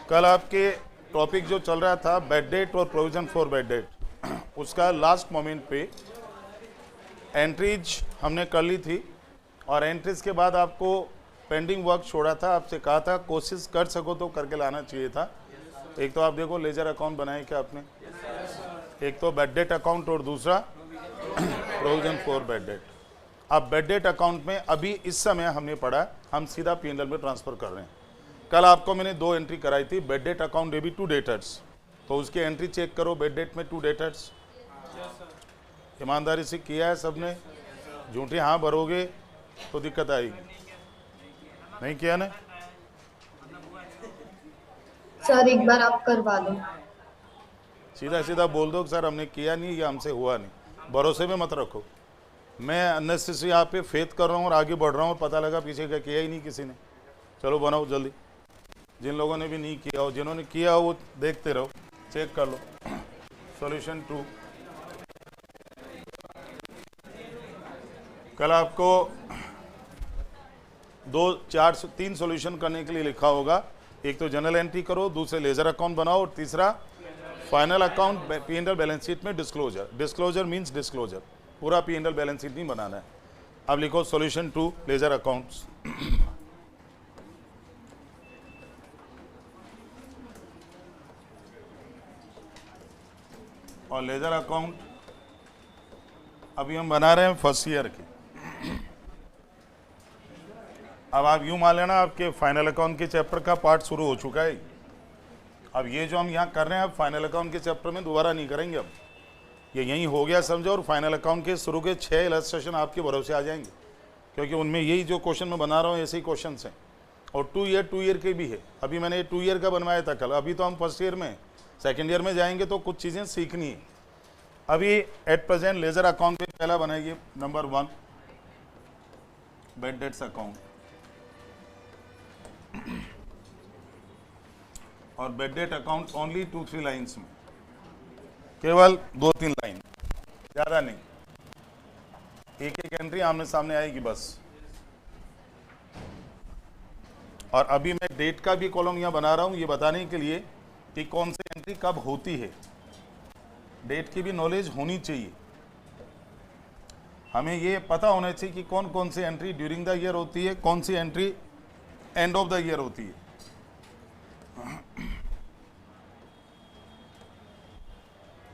कल आपके टॉपिक जो चल रहा था बेड डेट और प्रोविजन फॉर बेड डेट, उसका लास्ट मोमेंट पे एंट्रीज हमने कर ली थी और एंट्रीज के बाद आपको पेंडिंग वर्क छोड़ा था, आपसे कहा था कोशिश कर सको तो करके लाना चाहिए था। एक तो आप देखो लेजर अकाउंट बनाए क्या आपने, एक तो बेड डेट अकाउंट और दूसरा प्रोविजन फॉर बेड डेट। अब बेड डेट अकाउंट में अभी इस समय हमने पढ़ा, हम सीधा P&L में ट्रांसफर कर रहे हैं। कल आपको मैंने 2 एंट्री कराई थी, bad debt account debit to debtors, तो उसकी एंट्री चेक करो। बेड डेट में 2 डेटर्स ईमानदारी से किया है सबने, झूठी हाँ भरोगे तो दिक्कत आएगी। नहीं किया ना सर, एक बार आप करवा दो। सीधा सीधा बोल दो सर हमने किया नहीं या हमसे हुआ नहीं, भरोसे में मत रखो। मैं अननेसेसरी यहाँ पे फेथ कर रहा हूँ और आगे बढ़ रहा हूँ और पता लगा पीछे का किया ही नहीं किसी ने। चलो बनाओ जल्दी, जिन लोगों ने भी नहीं किया हो, जिन्होंने किया हो वो देखते रहो, चेक कर लो। सॉल्यूशन 2, कल आपको 3 सॉल्यूशन करने के लिए लिखा होगा। एक तो जनरल एंट्री करो, दूसरे लेजर अकाउंट बनाओ और तीसरा final account P&L balance sheet में डिस्क्लोजर। डिस्क्लोजर मींस डिस्क्लोजर, पूरा P&L बैलेंस शीट नहीं बनाना है। अब लिखो सॉल्यूशन 2 लेजर अकाउंट्स। और लेजर अकाउंट अभी हम बना रहे हैं फर्स्ट ईयर के। अब आप यूं मान लेना आपके फाइनल अकाउंट के चैप्टर का पार्ट शुरू हो चुका है। अब ये जो हम यहाँ कर रहे हैं, अब फाइनल अकाउंट के चैप्टर में दोबारा नहीं करेंगे। अब ये यहीं हो गया समझो, और फाइनल अकाउंट के शुरू के 6 इलस्ट्रेशन आपके भरोसे आ जाएंगे, क्योंकि उनमें यही जो क्वेश्चन मैं बना रहा हूँ ऐसे ही क्वेश्चन हैं। और 2 ईयर के भी है। अभी मैंने 2 ईयर का बनवाया था कल, अभी तो हम फर्स्ट ईयर में, सेकेंड ईयर में जाएंगे तो कुछ चीज़ें सीखनी है। अभी एट प्रेजेंट लेजर अकाउंट में पहला बनाइए नंबर 1 बेड डेट्स अकाउंट। और bed debt account only 2-3 lines में, केवल 2-3 लाइन, ज़्यादा नहीं। एक एक एंट्री आमने सामने आएगी बस। और अभी मैं डेट का भी कॉलम यहाँ बना रहा हूँ ये बताने के लिए कि कौन सी एंट्री कब होती है। डेट की भी नॉलेज होनी चाहिए, हमें ये पता होना चाहिए कि कौन कौन सी एंट्री ड्यूरिंग द ईयर होती है, कौन सी entry end of the year होती है।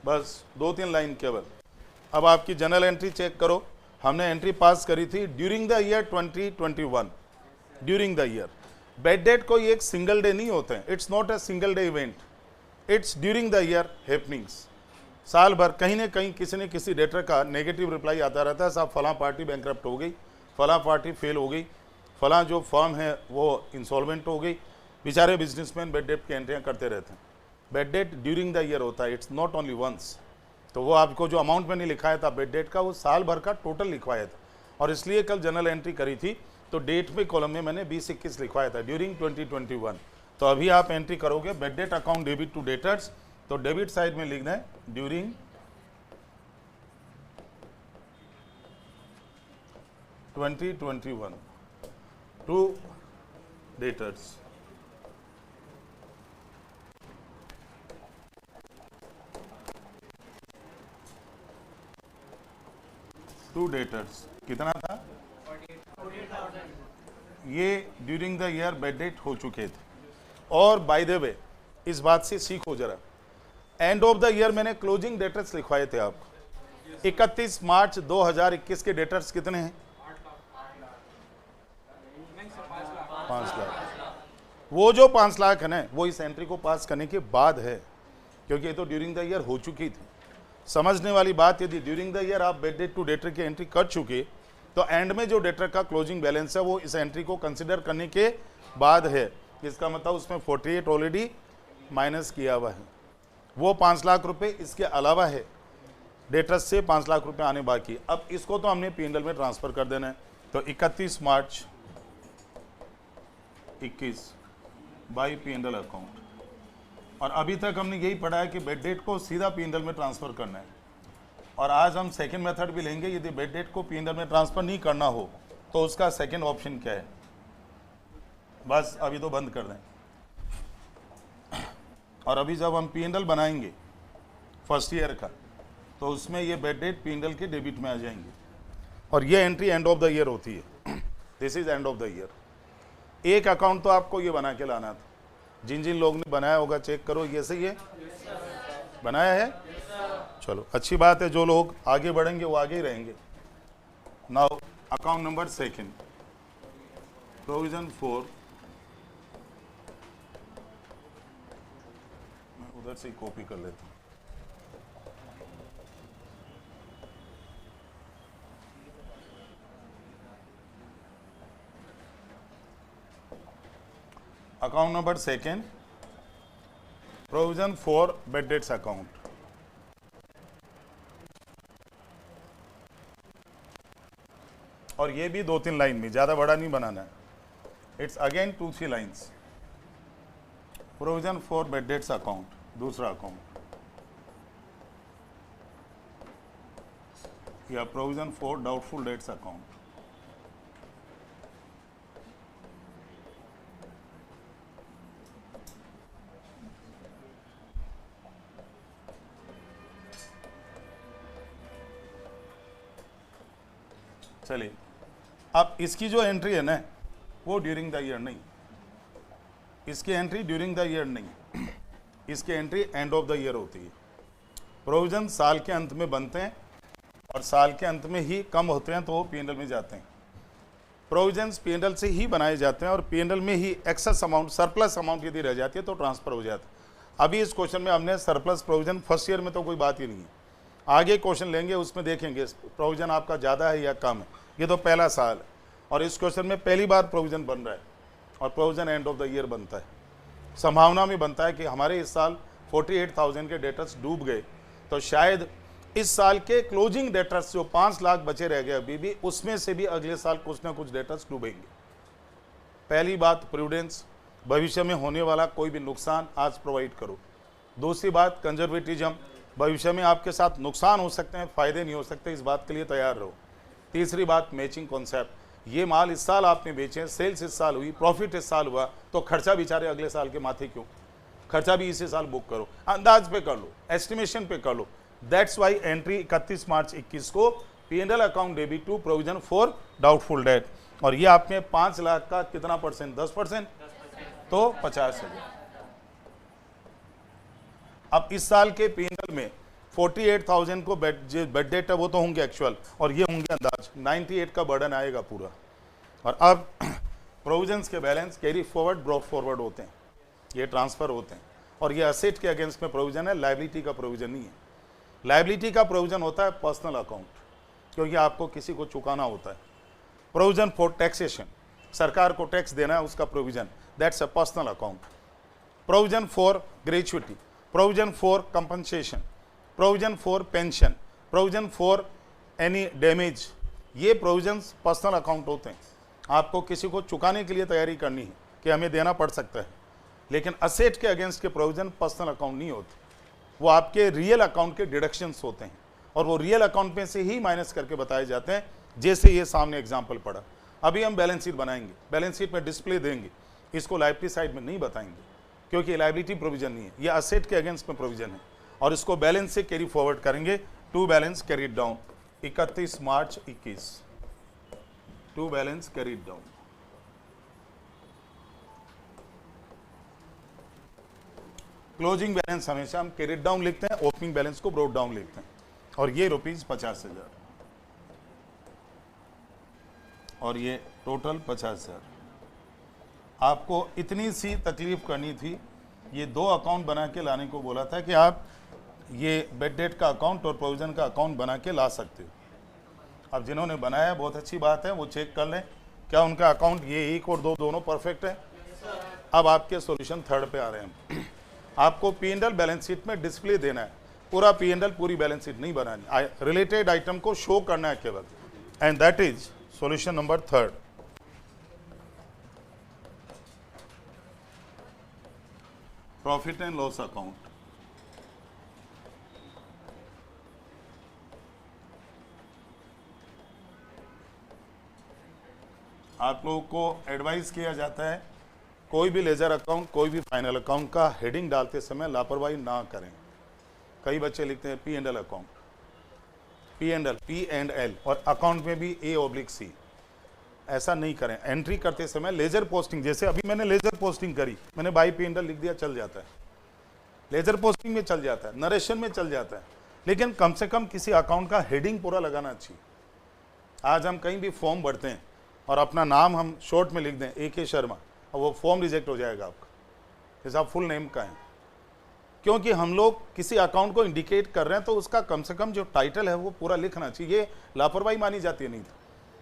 बस 2-3 लाइन केवल। अब आपकी जनरल एंट्री चेक करो, हमने एंट्री पास करी थी during the year 2021। During the year bad date कोई एक सिंगल डे नहीं होते हैं, it's not a single day event, it's during the year happenings. साल भर कहीं ना कहीं किसी न किसी डेटर का नेगेटिव रिप्लाई आता रहता है, साहब फलां पार्टी बैंकरप्ट हो गई, फलां पार्टी फेल हो गई, फलां जो फर्म है वो इंसॉल्वेंट हो गई। बेचारे बिजनेसमैन बेड डेट की एंट्रियाँ करते रहते हैं। Bed date during the year होता है, इट्स नॉट ओनली वंस। तो वो आपको जो अमाउंट मैंने लिखाया था बेड डेट का, वो साल भर का टोटल लिखवाया था। और इसलिए कल जनरल एंट्री करी थी तो डेट में कॉलम में मैंने 20-21 लिखवाया था, ड्यूरिंग 2021। तो अभी आप एंट्री करोगे bad debt account debit to debtors, तो डेबिट साइड में लिखना है during 2021 to debtors. To debtors कितना था? ये during the year bad debt हो चुके थे। और बाय द वे इस बात से सीखो जरा, एंड ऑफ द ईयर मैंने क्लोजिंग डेटर्स लिखवाए थे आपको। 31 मार्च 2021 के डेटर्स कितने हैं? 5 लाख। वो जो 5 लाख है ना, वो इस एंट्री को पास करने के बाद है, क्योंकि ये तो ड्यूरिंग द ईयर हो चुकी थी। समझने वाली बात, यदि ड्यूरिंग द ईयर आप बेड डेट टू डेटर की एंट्री कर चुके तो एंड में जो डेटर का क्लोजिंग बैलेंस है वो इस एंट्री को कंसिडर करने के बाद है। इसका मतलब उसमें 48 ऑलरेडी माइनस किया हुआ है। वो 5 लाख रुपए इसके अलावा है, डेटर्स से 5 लाख रुपए आने बाकी। अब इसको तो हमने P&L में ट्रांसफर कर देना है। तो 31 मार्च 21 बाई P&L अकाउंट। और अभी तक हमने यही पढ़ा है कि बेड डेट को सीधा P&L में ट्रांसफर करना है। और आज हम सेकंड मेथड भी लेंगे, यदि बेड डेट को P&L में ट्रांसफर नहीं करना हो तो उसका सेकंड ऑप्शन क्या है। बस अभी तो बंद कर दें। और अभी जब हम P&L बनाएंगे फर्स्ट ईयर का, तो उसमें ये बेड डेट P&L के डेबिट में आ जाएंगे, और ये entry end of the year होती है। This is and of the year. एक अकाउंट तो आपको ये बना के लाना था, जिन जिन लोगों ने बनाया होगा चेक करो, ये सही है, बनाया है, चलो अच्छी बात है। जो लोग आगे बढ़ेंगे वो आगे ही रहेंगे। Now account number second, provision for, मैं उधर से कॉपी कर लेता हूँ। Account number second, provision for bed debts account. और ये भी 2-3 लाइन में, ज्यादा बड़ा नहीं बनाना है। It's again 2-3 lines. Provision for bed debts account, दूसरा अकाउंट, या provision for doubtful debts account. चलिए, अब इसकी जो एंट्री है ना, वो ड्यूरिंग द ईयर नहीं, इसकी एंट्री ड्यूरिंग द ईयर नहीं, इसकी entry end of the year होती है। प्रोविजन साल के अंत में बनते हैं और साल के अंत में ही कम होते हैं तो वो P&L में जाते हैं। प्रोविजंस P&L से ही बनाए जाते हैं और P&L में ही एक्सेस अमाउंट, सरप्लस अमाउंट यदि रह जाती है तो ट्रांसफर हो जाता है। अभी इस क्वेश्चन में हमने सरप्लस प्रोविजन फर्स्ट ईयर में तो कोई बात ही नहीं है, आगे क्वेश्चन लेंगे उसमें देखेंगे प्रोविजन आपका ज़्यादा है या कम है। ये तो पहला साल है और इस क्वेश्चन में पहली बार प्रोविजन बन रहा है और provision and of the year बनता है। संभावना में बनता है कि हमारे इस साल 48,000 के डेटर्स डूब गए, तो शायद इस साल के क्लोजिंग डेटर्स जो 5 लाख बचे रह गए अभी भी, उसमें से भी अगले साल कुछ ना कुछ डेटर्स डूबेंगे। पहली बात प्रूडेंस, भविष्य में होने वाला कोई भी नुकसान आज प्रोवाइड करो। दूसरी बात कंजर्वेटिज्म, भविष्य में आपके साथ नुकसान हो सकते हैं, फायदे नहीं हो सकते, इस बात के लिए तैयार रहो। तीसरी बात मैचिंग कॉन्सेप्ट, ये माल इस साल आपने बेचे, सेल्स इस साल हुई, प्रॉफिट इस साल हुआ, तो खर्चा बेचारे अगले साल के माथे क्यों, खर्चा भी इसी साल बुक करो, अंदाज पे कर लो, एस्टिमेशन पे कर लो। दैट्स वाई एंट्री 31 मार्च 21 को P&L account debit to provision for doubtful debt, और ये आपने 5 लाख का कितना परसेंट, 10%, तो 50,000। अब इस साल के P&L में 48,000 को बेड डेट है वो तो होंगे एक्चुअल, और ये होंगे अंदाज, 98 का बर्डन आएगा पूरा। और अब प्रोविजंस के balance carry forward, brought forward होते हैं, ये ट्रांसफर होते हैं, और ये असेट के अगेंस्ट में प्रोविजन है, लायबिलिटी का प्रोविजन नहीं है। लायबिलिटी का प्रोविजन होता है पर्सनल अकाउंट, क्योंकि आपको किसी को चुकाना होता है। प्रोविजन फॉर टैक्सेशन, सरकार को टैक्स देना है, उसका provision, that's a personal account. Provision for gratuity, provision for compensation, provision for pension, provision for any damage, ये प्रोविजंस पर्सनल अकाउंट होते हैं। आपको किसी को चुकाने के लिए तैयारी करनी है कि हमें देना पड़ सकता है, लेकिन असेट के अगेंस्ट के प्रोविजन पर्सनल अकाउंट नहीं होते, वो आपके रियल अकाउंट के डिडक्शंस होते हैं, और वो रियल अकाउंट में से ही माइनस करके बताए जाते हैं, जैसे ये सामने एग्जाम्पल पड़ा। अभी हम बैलेंस शीट बनाएंगे, बैलेंस शीट में डिस्प्ले देंगे, इसको लायबिलिटी साइड में नहीं बताएंगे क्योंकि लायबिलिटी प्रोविजन नहीं है, ये असेट के अगेंस्ट में प्रोविजन है, और इसको बैलेंस से कैरी फॉरवर्ड करेंगे। To balance carried down 31 March 21, to balance carried down. Closing balance हमेशा हम कैरीड डाउन लिखते हैं, ओपनिंग बैलेंस को ब्रॉट डाउन लिखते हैं, और ये ₹50,000 और ये टोटल 50,000। आपको इतनी सी तकलीफ करनी थी, ये 2 अकाउंट बना के लाने को बोला था कि आप ये बेड डेट का अकाउंट और प्रोविजन का अकाउंट बना के ला सकते हो। अब जिन्होंने बनाया बहुत अच्छी बात है, वो चेक कर लें क्या उनका अकाउंट ये 1 और 2 दोनों परफेक्ट है। अब आपके सॉल्यूशन थर्ड पे आ रहे हैं। आपको P&L बैलेंस शीट में डिस्प्ले देना है, पूरा P&L पूरी बैलेंस शीट नहीं बनानी, रिलेटेड आइटम को शो करना है केवल, and that is solution number third. Profit and loss account. आप लोगों को एडवाइस किया जाता है कोई भी लेजर अकाउंट, कोई भी फाइनल अकाउंट का हेडिंग डालते समय लापरवाही ना करें। कई बच्चे लिखते हैं P&L अकाउंट, P&L और अकाउंट में भी A/C। ऐसा नहीं करें। एंट्री करते समय लेजर पोस्टिंग, जैसे अभी मैंने लेजर पोस्टिंग करी, मैंने बाई P&L लिख दिया, चल जाता है। लेजर पोस्टिंग में चल जाता है, नरेशन में चल जाता है, लेकिन कम से कम किसी अकाउंट का हेडिंग पूरा लगाना चाहिए। आज हम कहीं भी फॉर्म भरते हैं और अपना नाम हम शॉर्ट में लिख दें AK शर्मा, और वो फॉर्म रिजेक्ट हो जाएगा आपका, जैसे आप फुल नेम का है। क्योंकि हम लोग किसी अकाउंट को इंडिकेट कर रहे हैं तो उसका कम से कम जो टाइटल है वो पूरा लिखना चाहिए। ये लापरवाही मानी जाती है। नहीं तो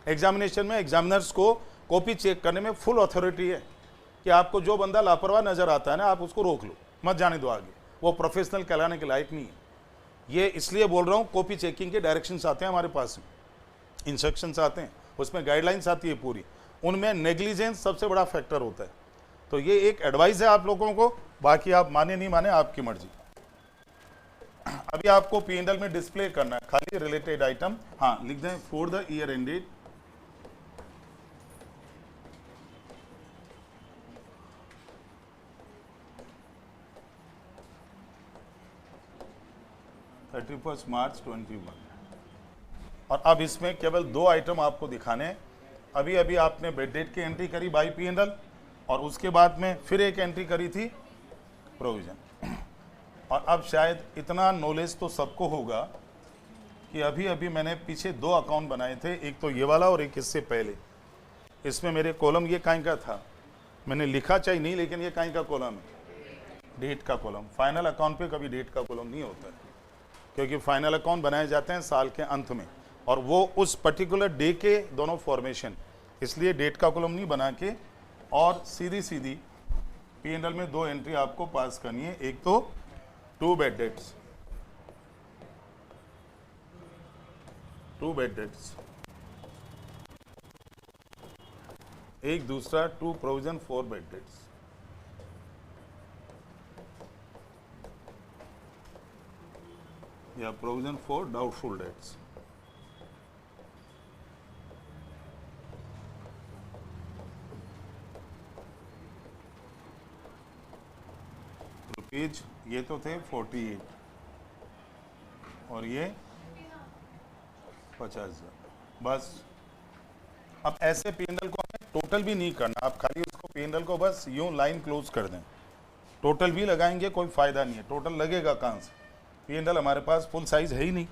एग्जामिनेशन में एग्जामिनर्स को कॉपी चेक करने में फुल अथॉरिटी है कि आपको जो बंदा लापरवाह नजर आता है ना, आप उसको रोक लो, मत जाने दो आगे, वो प्रोफेशनल कहलाने के लायक नहीं है। ये इसलिए बोल रहा हूँ, कॉपी चेकिंग के डायरेक्शंस आते हैं हमारे पास में, इंस्ट्रक्शंस आते हैं, उसमें गाइडलाइंस आती है पूरी, उनमें नेग्लिजेंस सबसे बड़ा फैक्टर होता है। तो ये एक एडवाइस है आप लोगों को, बाकी आप माने नहीं माने आपकी मर्जी। अभी आपको P&L में डिस्प्ले करना है खाली रिलेटेड आइटम। हाँ, लिख दें for the year ended March 21। और अब इसमें केवल 2 आइटम आपको दिखाने हैं। अभी अभी आपने बेड डेट की एंट्री करी बाई P&L, और उसके बाद में फिर एक एंट्री करी थी प्रोविजन। और अब शायद इतना नॉलेज तो सबको होगा कि अभी अभी मैंने पीछे 2 अकाउंट बनाए थे, एक तो ये वाला और एक इससे पहले। इसमें मेरे कॉलम ये काहीं का था, मैंने लिखा चाहिए नहीं, लेकिन ये काहीं का कॉलम है, डेट का कॉलम। फाइनल अकाउंट पे कभी डेट का कॉलम नहीं होता है, क्योंकि फाइनल अकाउंट बनाए जाते हैं साल के अंत में, और वो उस पर्टिकुलर डे के दोनों फॉर्मेशन, इसलिए डेट का कॉलम नहीं बना के और सीधी सीधी P&L में 2 एंट्री आपको पास करनी है। एक तो 2 बेड डेट्स, 2 बेड डेट्स, एक दूसरा 2 प्रोविजन 4 बेड डेट्स। या प्रोविजन 4 डाउटफुल डेट्स। रुपीज ये तो थे 48 और ये 50,000। बस अब ऐसे P&L को हमें टोटल भी नहीं करना, आप खाली उसको P&L को बस यूं लाइन क्लोज कर दें। टोटल भी लगाएंगे कोई फायदा नहीं है, टोटल लगेगा कहाँ से? P&L हमारे पास फुल साइज है ही नहीं।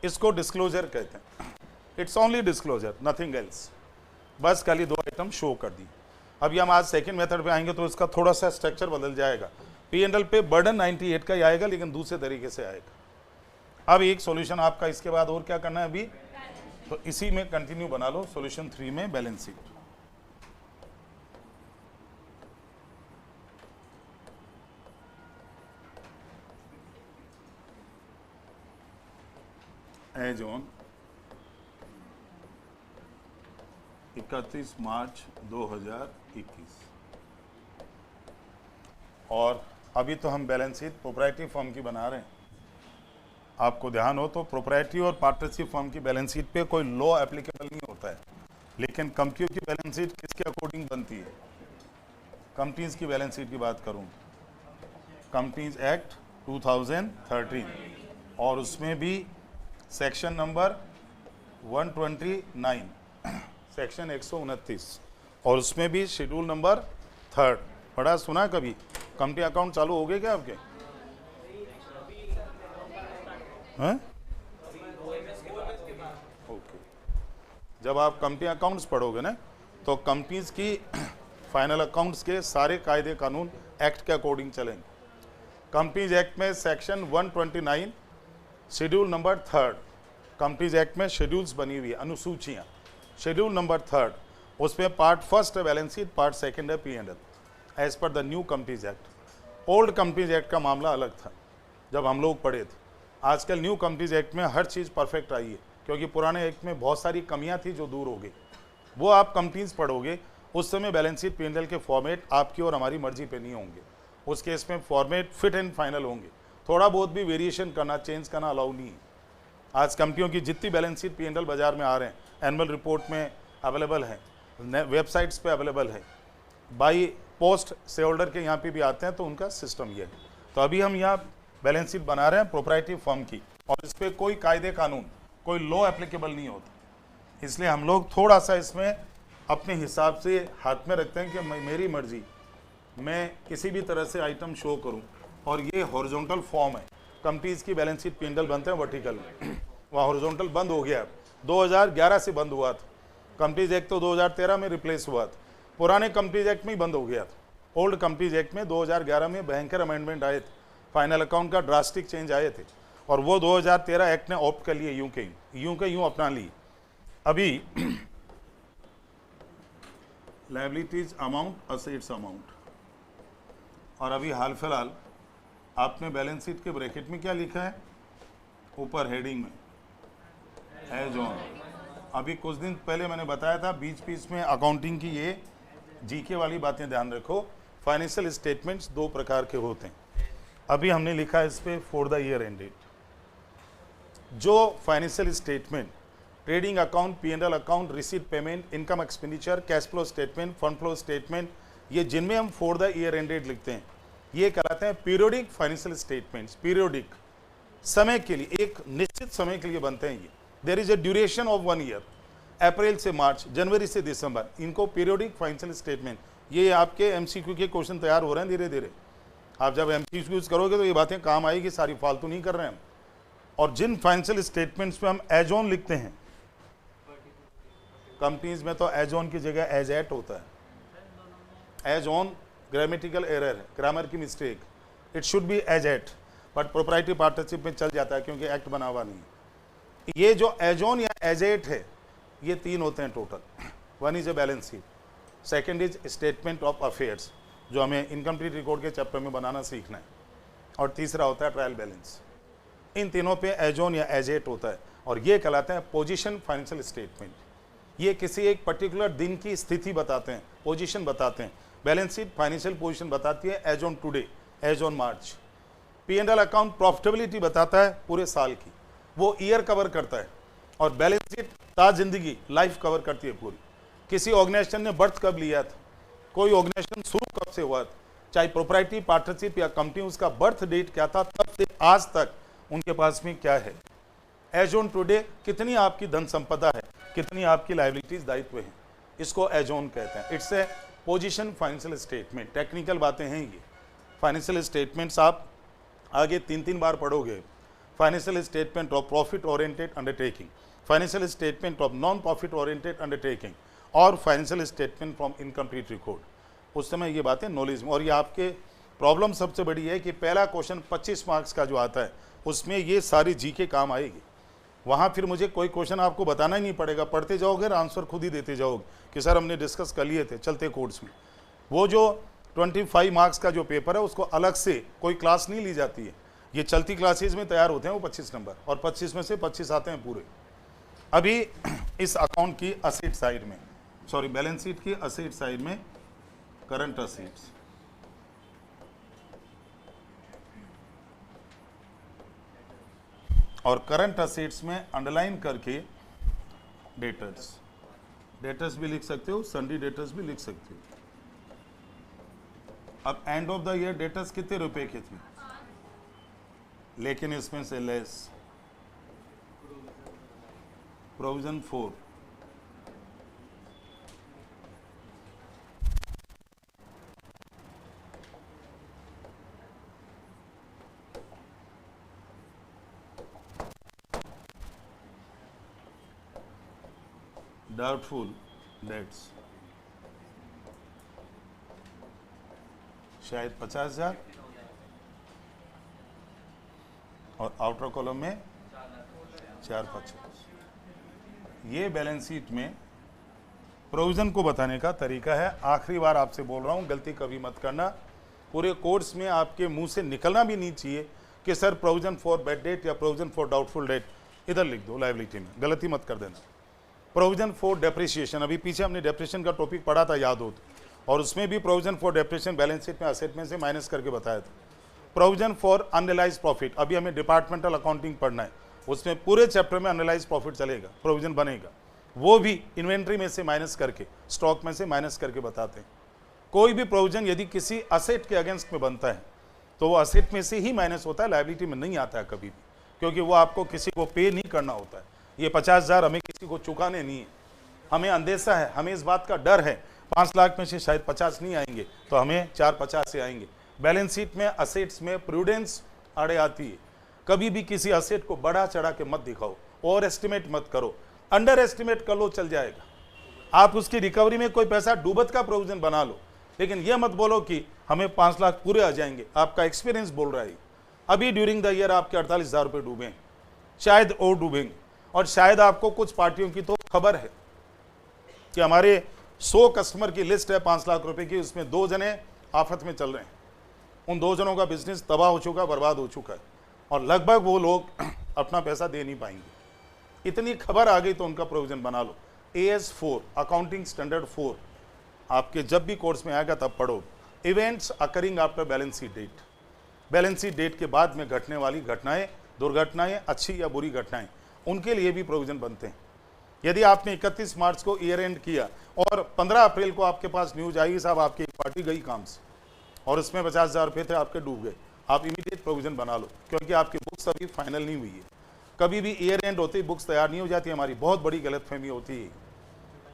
इसको डिस्क्लोजर कहते हैं, it's only disclosure, nothing else. बस खाली 2 आइटम शो कर दी। अभी हम आज सेकंड मेथड पे आएंगे तो इसका थोड़ा सा स्ट्रक्चर बदल जाएगा। P&L पे बर्डन 98 का ही आएगा, लेकिन दूसरे तरीके से आएगा। अब एक सॉल्यूशन आपका, इसके बाद और क्या करना है अभी, तो इसी में कंटिन्यू बना लो। सॉल्यूशन 3 में बैलेंस शीट, एज ऑन 31 मार्च 2021। और अभी तो हम बैलेंस शीट प्रोप्राइटरी फर्म की बना रहे हैं। आपको ध्यान हो तो प्रोप्राइटरी और पार्टनरशिप फर्म की बैलेंस शीट पे कोई लॉ एप्लीकेबल नहीं होता है, लेकिन कंपनियों की बैलेंस शीट किसके अकॉर्डिंग बनती है? कंपनीज की बैलेंस शीट की बात करूं, कंपनीज एक्ट 2013, और उसमें भी सेक्शन नंबर 129, सेक्शन 129, और उसमें भी शेड्यूल नंबर 3। बड़ा सुना कभी? कंपनी अकाउंट चालू हो गए क्या आपके? हैं? ओके। जब आप कंपनी अकाउंट्स पढ़ोगे ना, तो कंपनीज की फाइनल अकाउंट्स के सारे कायदे कानून एक्ट के अकॉर्डिंग चलेंगे। कंपनीज एक्ट में section 129 schedule number 3, companies act में शेड्यूल्स बनी हुई है, अनुसूचियाँ। शेड्यूल नंबर 3, उसमें पार्ट 1 है बैलेंस शीट, पार्ट 2 है P&L as per the new companies act. Old companies act का मामला अलग था जब हम लोग पढ़े थे। आजकल न्यू कंपनीज एक्ट में हर चीज़ परफेक्ट आई है, क्योंकि पुराने एक्ट में बहुत सारी कमियां थी जो दूर हो गई। वो आप कंपनीज पढ़ोगे, उस समय बैलेंस शीट P&L के फॉर्मेट आपकी और हमारी मर्जी पे नहीं होंगे। उस केस में फॉर्मेट फिट एंड फाइनल होंगे, थोड़ा बहुत भी वेरिएशन करना, चेंज करना अलाउ नहीं है। आज कंपनियों की जितनी बैलेंस शीट P&L बाजार में आ रहे हैं, एनुअल रिपोर्ट में अवेलेबल है, वेबसाइट्स पे अवेलेबल है, बाई पोस्ट शेयर होल्डर के यहाँ पे भी आते हैं तो उनका सिस्टम ये है। तो अभी हम यहाँ बैलेंस शीट बना रहे हैं प्रोप्राइटरी फर्म की, और इस पर कोई कायदे कानून, कोई लॉ एप्लीकेबल नहीं होता, इसलिए हम लोग थोड़ा सा इसमें अपने हिसाब से हाथ में रखते हैं कि मेरी मर्जी, मैं किसी भी तरह से आइटम शो करूं। और ये हॉरिजॉन्टल फॉर्म है, कंपनीज की बैलेंस शीट P&L बनते हैं वर्टिकल में, वहाँ हॉरिजॉन्टल बंद हो गया, 2011 से बंद हुआ था। कंपनीज एक्ट तो 2013 में रिप्लेस हुआ था, पुराने कंपनीज एक्ट में ही बंद हो गया था। ओल्ड कंपनीज एक्ट में 2011 में भयंकर अमेंडमेंट आए थे, फाइनल अकाउंट का ड्रास्टिक चेंज आए थे, और वो 2013 एक्ट ने ऑप्ट कर लिए, यूं के यूं अपना ली। अभी लायबिलिटीज अमाउंट, असेट्स अमाउंट, और अभी हाल फिलहाल आपने बैलेंस शीट के ब्रैकेट में क्या लिखा है, ऊपर हेडिंग में एज ऑन। अभी कुछ दिन पहले मैंने बताया था बीच बीच में अकाउंटिंग की ये जीके वाली बातें ध्यान रखो। फाइनेंशियल स्टेटमेंट्स दो प्रकार के होते हैं, अभी हमने लिखा है इस पे फॉर द ईयर एंडेड। जो financial statement, trading account, P&L account, receipt payment, income expenditure, cash flow statement, fund flow statement, ये जिनमें हम फॉर द ईयर एंडेड लिखते हैं, ये कहलाते हैं पीरियोडिक फाइनेंशियल स्टेटमेंट्स। पीरियोडिक, समय के लिए, एक निश्चित समय के लिए बनते हैं ये। There is a duration of 1 year, April से मार्च, जनवरी से दिसंबर, इनको पीरियोडिक फाइनेंशियल स्टेटमेंट। ये आपके MCQ के क्वेश्चन तैयार हो रहे हैं धीरे धीरे, आप जब MCQs करोगे तो ये बातें काम आएगी, सारी फालतू नहीं कर रहे हैं हम। और जिन फाइनेंशियल स्टेटमेंट्स पे हम एज ऑन लिखते हैं, कंपनीज में तो एज ऑन की जगह एज एट होता है। एज ऑन ग्रामेटिकल एरर है, ग्रामर की mistake, it should be as at, but proprietary partnership में चल जाता है क्योंकि एक्ट बना हुआ नहीं है। ये जो एज ऑन या एज एट है, ये 3 होते हैं total. One is a balance sheet, second is statement of affairs, जो हमें इनकम्प्लीट रिकॉर्ड के चैप्टर में बनाना सीखना है, और तीसरा होता है ट्रायल बैलेंस। इन तीनों पे एज ऑन या एज एट होता है, और ये कहलाते हैं पोजीशन फाइनेंशियल स्टेटमेंट। ये किसी एक पर्टिकुलर दिन की स्थिति बताते हैं, पोजीशन बताते हैं। बैलेंस शीट फाइनेंशियल पोजीशन बताती है as on today, as on March. P&L account profitability बताता है पूरे साल की, वो ईयर कवर करता है। और बैलेंस शीट ता जिंदगी, लाइफ कवर करती है पूरी। किसी ऑर्गेनाइजेशन ने बर्थ कब लिया था, कोई ऑर्गेनाइजेशन शुरू कब से हुआ था, चाहे प्रोप्राइटरी पार्टनरशिप या कंपनी, उसका बर्थ डेट क्या था, तब से आज तक उनके पास में क्या है। एज ऑन टुडे, कितनी आपकी धन संपदा है, कितनी आपकी लायबिलिटीज, दायित्व है, इसको एज ऑन कहते हैं। It's a position financial statement. Technical बातें हैं ये। फाइनेंशियल स्टेटमेंट्स आप आगे 3 बार पढ़ोगे। Financial statement of profit oriented undertaking, financial statement of non profit oriented undertaking, और financial statement from incomplete record. उस समय ये बातें नॉलेज में। और ये आपके प्रॉब्लम सबसे बड़ी है कि पहला क्वेश्चन 25 मार्क्स का जो आता है, उसमें ये सारी जीके काम आएगी। वहाँ फिर मुझे कोई क्वेश्चन आपको बताना ही नहीं पड़ेगा, पढ़ते जाओगे और आंसर खुद ही देते जाओगे कि सर हमने डिस्कस कर लिए थे चलते कोर्स में। वो जो 25 मार्क्स का जो पेपर है, उसको अलग से कोई क्लास नहीं ली जाती है, ये चलती क्लासेज में तैयार होते हैं वो 25 नंबर, और 25 में से 25 आते हैं पूरे। अभी इस अकाउंट की असेट साइड में, सॉरी बैलेंस शीट की असेट साइड में करंट असेट्स, और करंट असेट्स में अंडरलाइन करके डेटर्स, डेटर्स भी लिख सकते हो, सन्डी डेटर्स भी लिख सकते हो। अब and of the year debtors कितने रुपए के थे, लेकिन इसमें से लेस प्रोविजन 4, डाउटफुल डेट्स शायद 50,000, और आउटर कॉलम में 450। ये बैलेंस शीट में प्रोविजन को बताने का तरीका है। आखिरी बार आपसे बोल रहा हूँ, गलती कभी मत करना। पूरे कोर्स में आपके मुंह से निकलना भी नहीं चाहिए कि sir provision for bad date या प्रोविजन फॉर डाउटफुल डेट, इधर लिख दो लायबिलिटी में, गलती मत कर देना। प्रोविजन फॉर डेप्रिसिएशन, अभी पीछे हमने डेप्रिसिएशन का टॉपिक पढ़ा था, याद हो तो, और उसमें भी provision for depreciation balance sheet में असेट में से माइनस करके बताया था। प्रोविजन फॉर अनरियलाइज्ड प्रॉफिट, अभी हमें डिपार्टमेंटल अकाउंटिंग पढ़ना है, उसमें पूरे चैप्टर में अनरियलाइज्ड प्रॉफिट चलेगा, प्रोविजन बनेगा, वो भी इन्वेंट्री में से माइनस करके, स्टॉक में से माइनस करके बताते हैं। कोई भी प्रोविजन यदि किसी असेट के अगेंस्ट में बनता है तो वो असेट में से ही माइनस होता है, लायबिलिटी में नहीं आता है कभी भी, क्योंकि वो आपको किसी को पे नहीं करना होता है। ये 50,000 हमें किसी को चुकाने नहीं है, हमें अंदेशा है, हमें इस बात का डर है 5 लाख में से शायद 50 नहीं आएंगे तो हमें 4-50 से आएंगे। बैलेंस शीट में असेट्स में प्रूडेंस अड़े आती है। कभी भी किसी असेट को बढ़ा चढ़ा के मत दिखाओ, ओवर एस्टिमेट मत करो, अंडर एस्टिमेट कर लो चल जाएगा। आप उसकी रिकवरी में कोई पैसा डूबत का प्रोविजन बना लो, लेकिन यह मत बोलो कि हमें 5 लाख पूरे आ जाएंगे। आपका एक्सपीरियंस बोल रहा है अभी ड्यूरिंग द ईयर आपके 48,000 रुपये डूबे, शायद और डूबेंगे। और शायद आपको कुछ पार्टियों की तो खबर है कि हमारे 100 कस्टमर की लिस्ट है 5 लाख रुपए की, उसमें 2 जने आफत में चल रहे हैं, उन 2 जनों का बिजनेस तबाह हो चुका, बर्बाद हो चुका है, और लगभग वो लोग अपना पैसा दे नहीं पाएंगे। इतनी खबर आ गई तो उनका प्रोविजन बना लो। AS 4 अकाउंटिंग स्टैंडर्ड 4 आपके जब भी कोर्स में आएगा तब पढ़ो। Events occurring after balance sheet date, balance sheet date के बाद में घटने वाली घटनाएं, दुर्घटनाएं, अच्छी या बुरी घटनाएं, उनके लिए भी प्रोविजन बनते हैं। यदि आपने 31 मार्च को ईयर एंड किया और 15 अप्रैल को आपके पास न्यूज आई साहब आपकी एक पार्टी गई काम से और उसमें 50,000 रुपये थे आपके डूब गए, आप इमीडिएट प्रोविजन बना लो, क्योंकि आपकी बुक्स अभी फाइनल नहीं हुई है। कभी भी ईयर एंड होते ही बुक्स तैयार नहीं हो जाती, हमारी बहुत बड़ी गलतफहमी होती है।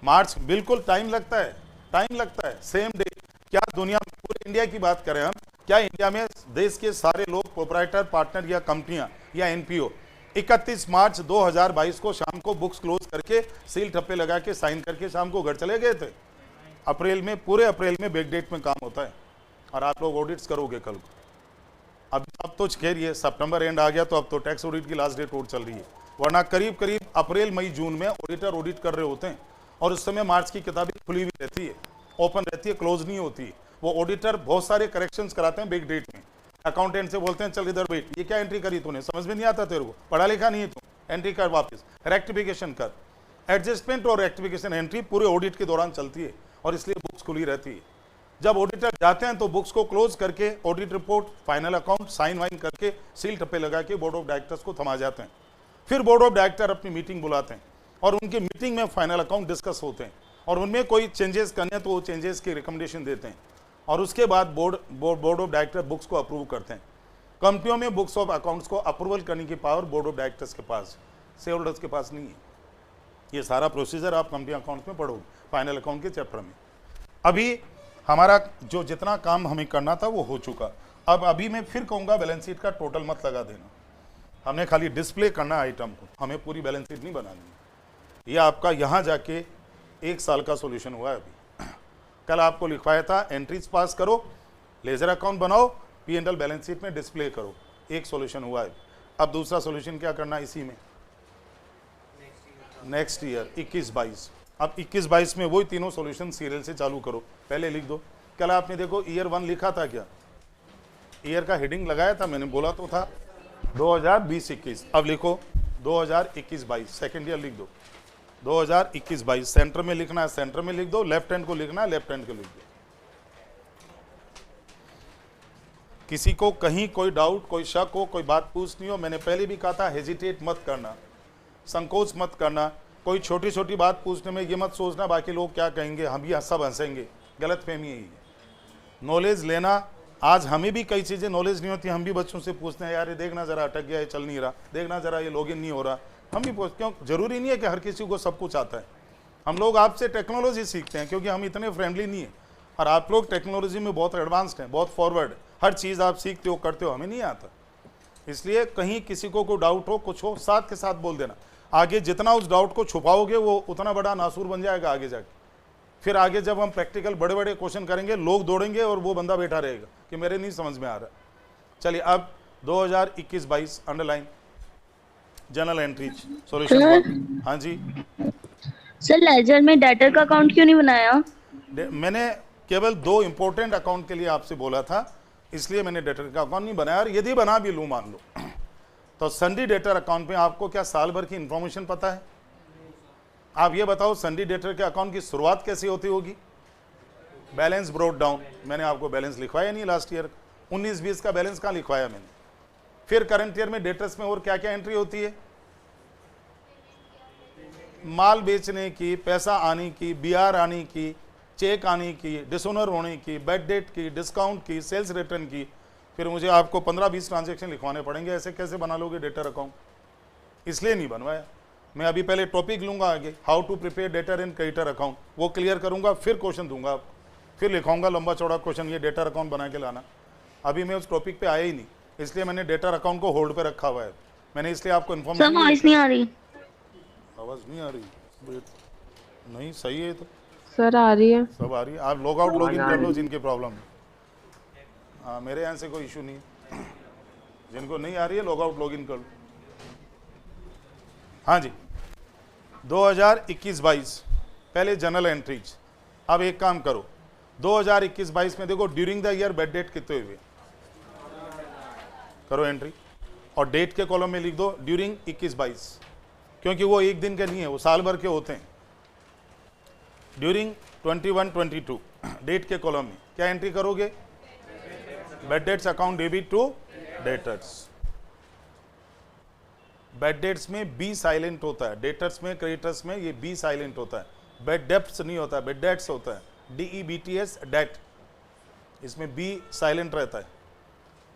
मार्च बिल्कुल टाइम लगता है, टाइम लगता है, सेम डे। क्या दुनिया में, पूरे इंडिया की बात करें हम, क्या इंडिया में देश के सारे लोग प्रोप्राइटर, पार्टनर या कंपनियां या NPO 31 मार्च 2022 को शाम को बुक्स क्लोज करके सील ठप्पे लगा के साइन करके शाम को घर चले गए थे? अप्रैल में, पूरे अप्रैल में बैकडेट में काम होता है और आप लोग ऑडिट्स करोगे कल को। अब तो खैर ये सितंबर एंड आ गया तो अब तो टैक्स ऑडिट की लास्ट डेट और चल रही है, वरना करीब करीब अप्रैल मई जून में ऑडिटर ऑडिट कर रहे होते हैं और उस समय मार्च की किताबें खुली हुई रहती है, ओपन रहती है, क्लोज नहीं होती है। वो ऑडिटर बहुत सारे करेक्शंस कराते हैं बैक डेट में, अकाउंटेंट से बोलते हैं चल इधर बैठ, ये क्या एंट्री करी तूने, समझ में नहीं आता तेरे को, पढ़ा लिखा नहीं है तू, एंट्री कर वापस, रेक्टिफिकेशन कर। एडजस्टमेंट और रेक्टिफिकेशन एंट्री पूरे ऑडिट के दौरान चलती है और इसलिए बुक्स खुली रहती है। जब ऑडिटर जाते हैं तो बुक्स को क्लोज करके audit report, final account sign वाइन करके सील ठप्पे लगा के बोर्ड ऑफ डायरेक्टर्स को थमा जाते हैं। फिर बोर्ड ऑफ डायरेक्टर अपनी मीटिंग बुलाते हैं और उनकी मीटिंग में फाइनल अकाउंट डिस्कस होते हैं और उनमें कोई चेंजेस करने हैं तो वो चेंजेस की रिकमेंडेशन देते हैं और उसके बाद बोर्ड ऑफ डायरेक्टर बुक्स को अप्रूव करते हैं। कंपनियों में बुक्स ऑफ अकाउंट्स को अप्रूवल करने की पावर बोर्ड ऑफ डायरेक्टर्स के पास, शेयर होल्डर्स के पास नहीं है। ये सारा प्रोसीजर आप कंपनी अकाउंट्स में पढ़ोगे फाइनल अकाउंट के चैप्टर में। अभी हमारा जो जितना काम हमें करना था वो हो चुका। अब अभी मैं फिर कहूँगा बैलेंस शीट का टोटल मत लगा देना, हमने खाली डिस्प्ले करना आइटम को, हमें पूरी बैलेंस शीट नहीं बनानी। ये आपका यहाँ जाके 1 साल का सॉल्यूशन हुआ है। अभी कल आपको लिखवाया था एंट्रीज पास करो, लेजर अकाउंट बनाओ, P&L बैलेंस शीट में डिस्प्ले करो, एक सॉल्यूशन हुआ है। अब दूसरा सॉल्यूशन क्या करना है इसी में, नेक्स्ट ईयर 21-22। अब 21-22 में वही तीनों सॉल्यूशन सीरियल से चालू करो, पहले लिख दो। कल आपने देखो ईयर 1 लिखा था क्या, ईयर का हेडिंग लगाया था मैंने, बोला तो था 2020-21, अब लिखो 2021-22, सेकेंड ईयर लिख दो 2021-22। सेंटर में लिखना है सेंटर में लिख दो, लेफ्ट हैंड को लिखना है लेफ्ट हैंड को लिख दो। किसी को कहीं कोई डाउट, कोई शक हो, कोई बात पूछनी हो, मैंने पहले भी कहा था हेजिटेट मत करना, संकोच मत करना। कोई छोटी छोटी बात पूछने में ये मत सोचना बाकी लोग क्या कहेंगे, हम भी सब हंसेंगे, गलत फहमी यही है। नॉलेज लेना, आज हमें भी कई चीज़ें नॉलेज नहीं होती, हम भी बच्चों से पूछते हैं यार ये देखना जरा अटक गया, ये चल नहीं रहा, देखना जरा ये लॉगिन नहीं हो रहा, हम भी पूछते। क्यों, जरूरी नहीं है कि हर किसी को सब कुछ आता है। हम लोग आपसे टेक्नोलॉजी सीखते हैं क्योंकि हम इतने फ्रेंडली नहीं है, और आप लोग टेक्नोलॉजी में बहुत एडवांस्ड हैं, बहुत फॉरवर्ड, हर चीज़ आप सीखते हो करते हो, हमें नहीं आता। इसलिए कहीं किसी को कोई डाउट हो, कुछ हो, साथ के साथ बोल देना। आगे जितना उस डाउट को छुपाओगे वो उतना बड़ा नासूर बन जाएगा आगे जाके। फिर आगे जब हम प्रैक्टिकल बड़े बड़े क्वेश्चन करेंगे, लोग दौड़ेंगे और वो बंदा बैठा रहेगा कि मेरे नहीं समझ में आ रहा। चलिए अब 2021-22 अंडरलाइन जनरल एंट्रीज सॉल्यूशन। हाँ जी सर, लेजर में डेटर का अकाउंट क्यों नहीं बनाया? मैंने केवल 2 इंपॉर्टेंट अकाउंट के लिए आपसे बोला था, इसलिए मैंने डेटर का अकाउंट नहीं बनाया। और यदि बना भी लूँ मान लो तो सन्डी डेटर अकाउंट में आपको क्या साल भर की इंफॉर्मेशन पता है? आप ये बताओ सन्डी डेटर के अकाउंट की शुरुआत कैसी होती होगी? बैलेंस ब्रोट डाउन, मैंने आपको बैलेंस लिखवाया नहीं लास्ट ईयर, 19-20 का बैलेंस कहाँ लिखवाया मैंने? फिर करंट ईयर में डेटर्स में और क्या क्या एंट्री होती है? माल बेचने की, पैसा आने की, BR आने की, चेक आने की, डिसऑनर होने की, बैड डेट की, डिस्काउंट की, सेल्स रिटर्न की, फिर मुझे आपको 15-20 ट्रांजेक्शन लिखवाने पड़ेंगे। ऐसे कैसे बना लोगे डेटर अकाउंट? इसलिए नहीं बनवाया। मैं अभी पहले टॉपिक लूंगा आगे, how to prepare debtor and creditor account, वो क्लियर करूंगा, फिर क्वेश्चन दूंगा आपको, फिर लिखाऊंगा लंबा चौड़ा क्वेश्चन, ये डेटर अकाउंट बना के लाना। अभी मैं उस टॉपिक पे आया ही नहीं, इसलिए मैंने डेटर अकाउंट को होल्ड पे रखा हुआ है। मैंने इसलिए आपको सर इन्फॉर्मेशन वॉइस नहीं आ रही। आवाज़ नहीं आ रही? नहीं, सही है तो सर आ रही है। सब आ रही है। आप लॉग आउट लॉग इन कर लो जिनकी प्रॉब्लम है। हाँ, मेरे यहाँ से कोई इशू नहीं है। जिनको नहीं आ रही है लॉग आउट लॉग इन कर लो। हाँ जी, 2021-22 पहले जनरल एंट्रीज। अब एक काम करो, 2021-22 में देखो during the year bad date कितने हुए, करो एंट्री और डेट के कॉलम में लिख दो ड्यूरिंग 21-22, क्योंकि वो एक दिन के नहीं है, वो साल भर के होते हैं। ड्यूरिंग 21-22 डेट के कॉलम में क्या एंट्री करोगे? Bad debts account debit to debtors. Bad debts में बी साइलेंट होता है, डेटर्स में क्रेडिटर्स में ये बी साइलेंट होता है। बेड डेप्ट्स नहीं होता है, बेड डेट्स होता है, DEBTS डेट, इसमें बी साइलेंट रहता है।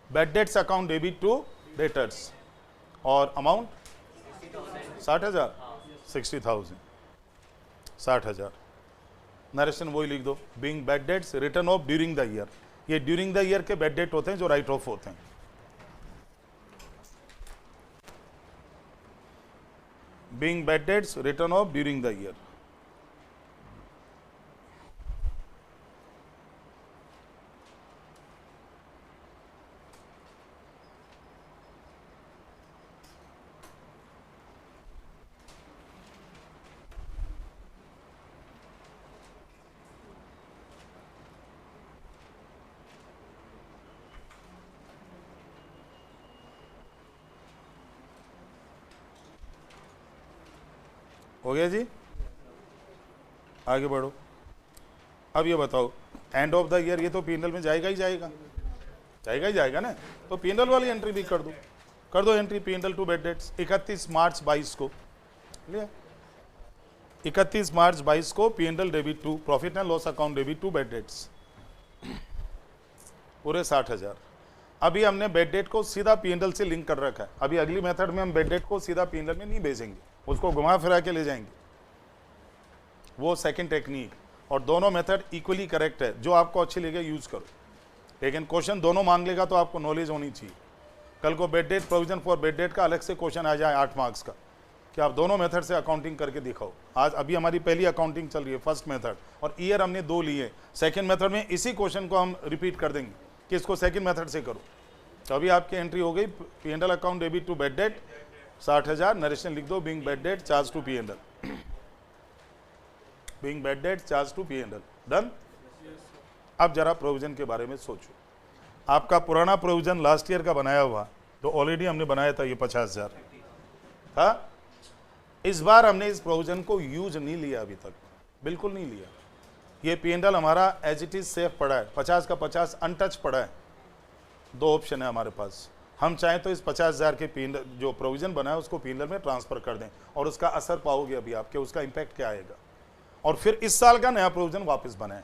Bad debts account debit to debtors और अमाउंट 60,000, 60,000, 60,000। नरेशन वही लिख दो, being bad debts written off during the year. ये ड्यूरिंग द ईयर के बेड डेट होते हैं जो राइट ऑफ होते हैं। Being bad debts written off during the year. हो गया जी, आगे बढ़ो। अब ये बताओ, एंड ऑफ द ईयर ये तो पीएनएल में जाएगा ही जाएगा, जाएगा ही जाएगा ना, तो पीएनएल वाली एंट्री भी कर दो entry PNL to bad debts 31 March 22 को, लिया 31 मार्च 22 को PNL debit to profit and loss account debit to bad debts पूरे 60,000। अभी हमने बेड डेट को सीधा पीएनएल से लिंक कर रखा है। अभी अगली मेथड में हम बेड डेट को सीधा पीएनएल में नहीं भेजेंगे, उसको घुमा फिरा के ले जाएंगे, वो सेकंड टेक्निक। और दोनों मेथड इक्वली करेक्ट है, जो आपको अच्छी लगे यूज करो, लेकिन क्वेश्चन दोनों मांग लेगा तो आपको नॉलेज होनी चाहिए। कल को bed date provision for bad date का अलग से क्वेश्चन आ जाए 8 मार्क्स का, कि आप दोनों मेथड से अकाउंटिंग करके दिखाओ। आज अभी हमारी पहली अकाउंटिंग चल रही है, फर्स्ट मेथड, और ईयर हमने 2 लिए। सेकेंड मेथड में इसी क्वेश्चन को हम रिपीट कर देंगे कि इसको सेकेंड मेथड से करो। तो अभी आपकी एंट्री हो गई, PNL account debit to bad debt 60,000, narration लिख दो, being bad debt charge to PNL, being bad debt charge to PNL, done. अब जरा प्रोविजन के बारे में सोचो। आपका पुराना प्रोविजन लास्ट ईयर का बनाया हुआ तो ऑलरेडी हमने बनाया था, ये 50,000 था। इस बार हमने इस प्रोविजन को यूज नहीं लिया, अभी तक बिल्कुल नहीं लिया। ये पीएनएल हमारा एज इट इज सेफ पड़ा है, 50 का 50 अनटच पड़ा है। 2 ऑप्शन है हमारे पास, हम चाहें तो इस 50,000 के पीएनएल जो प्रोविजन बना है उसको पीएनएल में ट्रांसफर कर दें, और उसका असर पाओगे अभी आपके, उसका इंपैक्ट क्या आएगा, और फिर इस साल का नया प्रोविजन वापस बनाएं,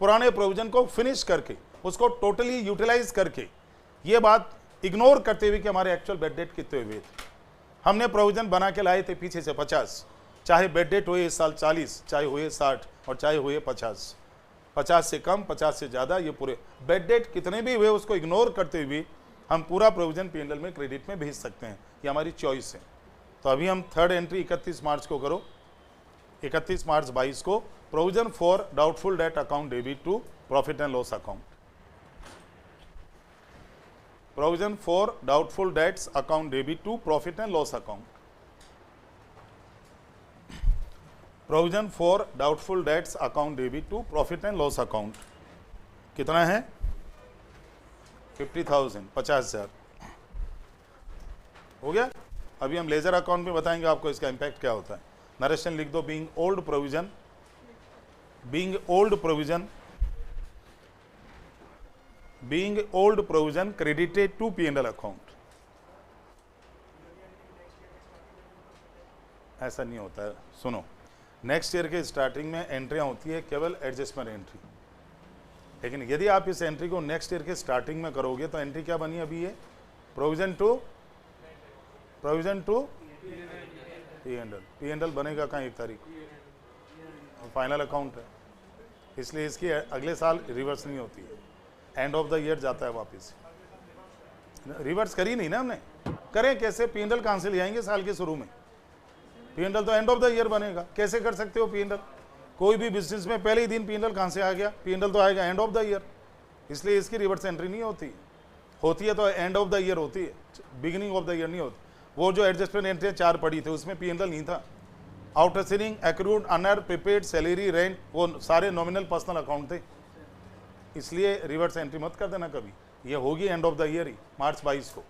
पुराने प्रोविजन को फिनिश करके उसको टोटली यूटिलाइज करके, ये बात इग्नोर करते हुए कि हमारे एक्चुअल बेड डेट कितने हुए थे। हमने प्रोविजन बना के लाए थे पीछे से 50, चाहे बेड डेट हुए इस साल 40, चाहे हुए 60 और चाहे हुए 50, 50 से कम 50 से ज़्यादा, ये पूरे बेड डेट कितने भी हुए उसको इग्नोर करते हुए हम पूरा प्रोविजन पीएनएल में क्रेडिट में भेज सकते हैं, ये हमारी चॉइस है। तो अभी हम थर्ड एंट्री 31 मार्च को करो, 31 मार्च 22 को provision for doubtful debt account debit to profit and loss account, provision for doubtful debts account debit to profit and loss account, provision for doubtful debts account debit to profit and loss account कितना है? 50,000, 50,000 हो गया। अभी हम ledger account में बताएंगे आपको इसका इंपैक्ट क्या होता है। नरेशन लिख दो, being old provision, being old provision, being old provision credited to PNL account. ऐसा नहीं होता है, सुनो, नेक्स्ट ईयर के स्टार्टिंग में एंट्रियां होती है केवल एडजस्टमेंट एंट्री, लेकिन यदि आप इस एंट्री को नेक्स्ट ईयर के स्टार्टिंग में करोगे तो एंट्री क्या बनी अभी ये, provision to P and L बनेगा कहाँ 1 तारीख को, फाइनल अकाउंट है, इसलिए इसकी अगले साल रिवर्स नहीं होती है, एंड ऑफ द ईयर जाता है वापस। रिवर्स करी नहीं ना हमने, करें कैसे, पी एंड एल कहाँ से ले आएंगे साल के शुरू में, पी एंड एल तो एंड ऑफ द ईयर बनेगा, कैसे कर सकते हो पी एंड एल, कोई भी बिजनेस में पहले ही दिन पी एंड एल कहाँ से आ गया, पी एंड एल तो आएगा एंड ऑफ द ईयर, इसलिए इसकी रिवर्स एंट्री नहीं होती, होती है तो एंड ऑफ द ईयर होती है, बिगिनिंग ऑफ द ईयर नहीं होती। वो जो एडजस्टमेंट एंट्री 4 पड़ी थी उसमें पी एंड एल नहीं था, outstanding, accrued, unearned, prepaid, salary, rent, वो सारे नॉमिनल पर्सनल अकाउंट थे, इसलिए रिवर्स एंट्री मत कर देना कभी, ये होगी एंड ऑफ द ईयर ही, मार्च 22 को।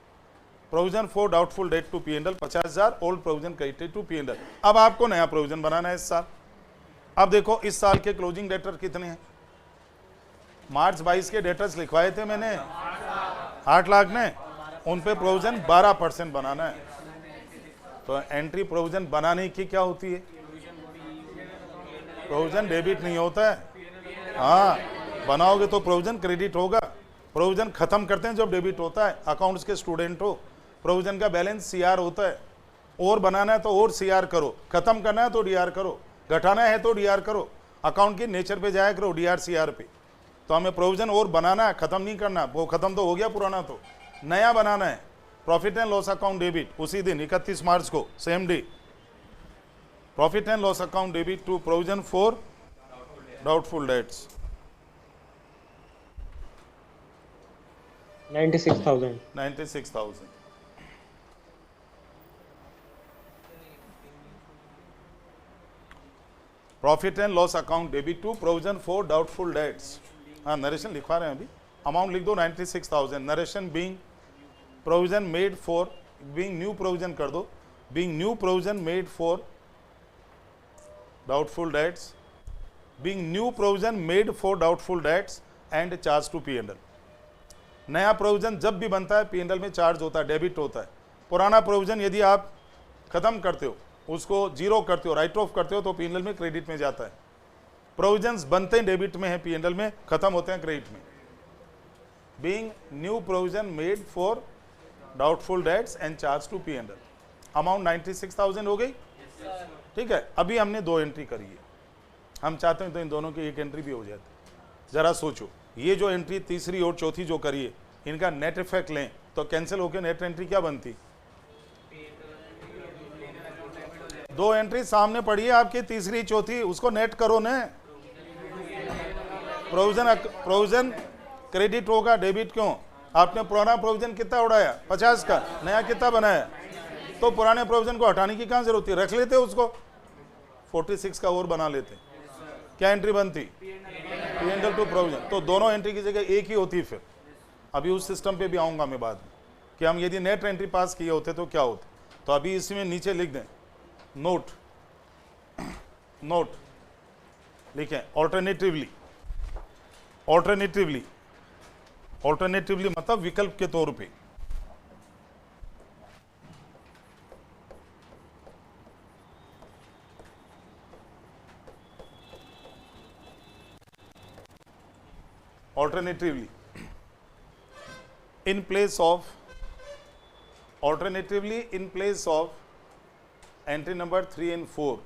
Provision for doubtful debt to P and L 50,000, old provision credited to P and L. अब आपको नया प्रोविजन बनाना है इस साल। अब देखो इस साल के क्लोजिंग डेटर कितने हैं, मार्च 22 के डेटर्स लिखवाए थे मैंने 8 लाख ने, उन पे प्रोविजन 12% बनाना है। तो एंट्री प्रोविजन बनाने की क्या होती है, प्रोविजन डेबिट नहीं होता है, हाँ बनाओगे तो प्रोविजन क्रेडिट होगा, प्रोविजन खत्म करते हैं जब डेबिट होता है, अकाउंट्स के स्टूडेंट हो, प्रोविजन का बैलेंस सीआर होता है, और बनाना है तो और सीआर करो, खत्म करना है तो डीआर करो, घटाना है तो डीआर करो, अकाउंट की नेचर पे जाया करो डीआर सीआर पे। तो हमें प्रोविजन और बनाना है, खत्म नहीं करना, वो खत्म तो हो गया पुराना, तो नया बनाना है। Profit and loss account debit उसी दिन 31 मार्च को, same day, profit and loss account debit to provision for doubtful debts 96,000। Profit and loss account debit to provision for doubtful debts, हाँ नरेशन लिखवा रहे हैं अभी, अमाउंट लिख दो 96,000, narration being provision made for, being new provision कर दो, being new provision made for doubtful debts, being new provision made for doubtful debts and charge to P and L. नया प्रोविजन जब भी बनता है पी एंड एल में charge होता है, डेबिट होता है। पुराना प्रोविजन यदि आप खत्म करते हो, उसको जीरो करते हो, राइट ऑफ करते हो, तो पी एंड एल में क्रेडिट में जाता है। प्रोविजंस बनते हैं डेबिट में है पी एंड एल में, खत्म होते हैं क्रेडिट में। Being new provision made for doubtful debts and charge to P and L, amount 96,000 हो गई, ठीक है। अभी हमने 2 एंट्री करी है, हम चाहते हैं तो इन दोनों की 1 एंट्री भी हो जाती। जरा सोचो, ये जो एंट्री तीसरी और चौथी जो करी है, इनका नेट इफेक्ट लें तो कैंसिल होकर नेट एंट्री क्या बनती, 2 एंट्री सामने पड़ी है आपकी, तीसरी चौथी, उसको नेट करो ना, प्रोविजन क्रेडिट होगा, डेबिट क्यों, आपने पुराना प्रोविजन कितना उड़ाया 50 का, नया कितना बनाया, तो पुराने प्रोविजन को हटाने की कहाँ जरूरत है, रख लेते उसको 46 का और बना लेते, क्या एंट्री बनती, P and L to provision. तो दोनों एंट्री की जगह एक ही होती। फिर अभी उस सिस्टम पे भी आऊँगा मैं बाद में, कि हम यदि नेट एंट्री पास किए होते तो क्या होते। तो अभी इसमें नीचे लिख दें नोट, नोट लिखें ऑल्टरनेटिवली, ऑल्टरनेटिवली, ऑल्टरनेटिवली मतलब विकल्प के तौर पे, alternatively in place of, alternatively in place of entry number 3 and 4,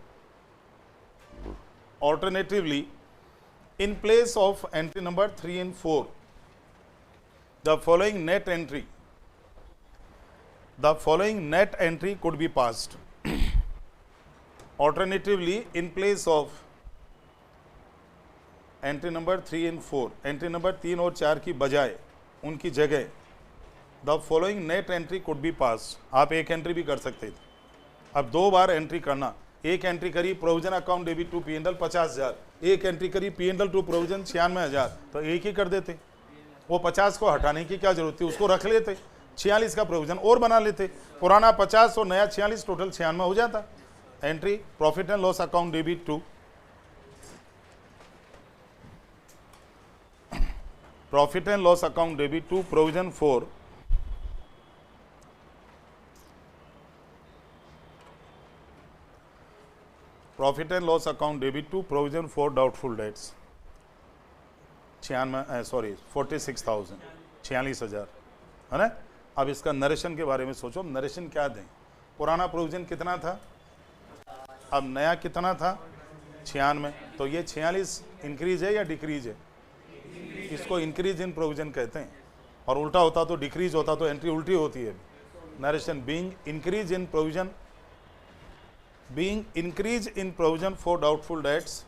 alternatively in place of entry number 3 and 4, the following net entry, the following net entry could be passed. Alternatively in place of entry number 3 and 4, entry number 3 और 4 की बजाय, उनकी जगह the following net entry could be pass, आप एक entry भी कर सकते थे। अब 2 बार एंट्री करना, एक एंट्री करी provision account debit to P and L 50,000, एक एंट्री करी P and L to provision 96,000, तो एक ही कर देते, वो 50 को हटाने की क्या जरूरत थी, उसको रख लेते, 46 का प्रोविजन और बना लेते, पुराना 50 और नया 46, टोटल 96 हो जाता। Entry profit and loss account debit to, profit and loss account debit to provision for profit and loss account debit to provision for doubtful debts 46,000, 46,000 है ना। अब इसका नरेशन के बारे में सोचो, नरेशन क्या दें। पुराना प्रोविजन कितना था, अब नया कितना था 96, तो ये 46 इंक्रीज है या डिक्रीज है? इसको इंक्रीज इन प्रोविजन कहते हैं, और उल्टा होता तो डिक्रीज होता तो एंट्री उल्टी होती है। Narration being increase in provision, being increase in provision for doubtful debts,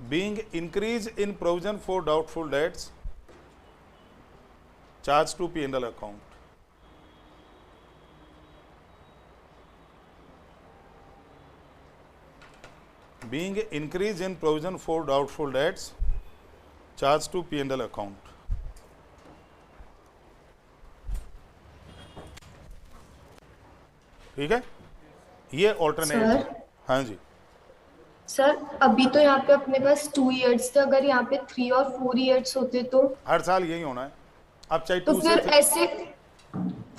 being increase in provision for doubtful debts charge to P&L account. Being increase in provision for doubtful debts charge to P&L account। ठीक है, ये alternate. Sir? हाँ जी, sir अभी तो यहाँ पे अपने पास 2 years थे, अगर यहाँ पे 3 और 4 इयर्स होते तो हर साल यही होना है। अब चाहे तो 2 फिर से ऐसे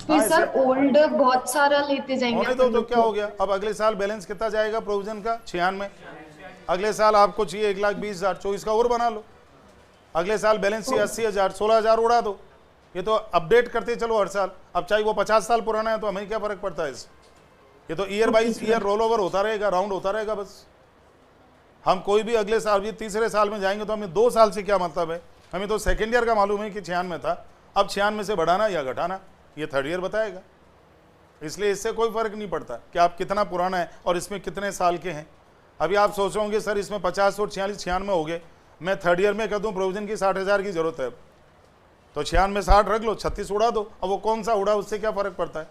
फिर सर ओल्ड बहुत सारा लेते जाएंगे होने अपन दो तो लोग क्या को। हो गया। अब अगले साल बैलेंस कितना जाएगा प्रोविजन का 96, अगले साल आपको चाहिए 1,20,000, 24 का और बना लो। अगले साल बैलेंस चाहिए 80,000, 16,000 उड़ा दो। ये तो अपडेट करते चलो हर साल। अब चाहे वो 50 साल पुराना है तो हमें क्या फर्क पड़ता है इससे। ये तो year by year roll over होता रहेगा, राउंड होता रहेगा बस। हम कोई भी अगले साल भी तीसरे साल में जाएंगे तो हमें 2 साल से क्या मतलब है। हमें तो सेकेंड ईयर का मालूम है कि 96 था, अब 96 से बढ़ाना या घटाना ये थर्ड ईयर बताएगा। इसलिए इससे कोई फर्क नहीं पड़ता कि आप कितना पुराना है और इसमें कितने साल के हैं। अभी आप सोचोगे सर इसमें 50 और 46 96 हो गए, मैं थर्ड ईयर में कह दूं प्रोविजन की 60,000 की जरूरत है, तो 96 में 60 रख लो, 36 उड़ा दो। अब वो कौन सा उड़ा उससे क्या फर्क पड़ता है।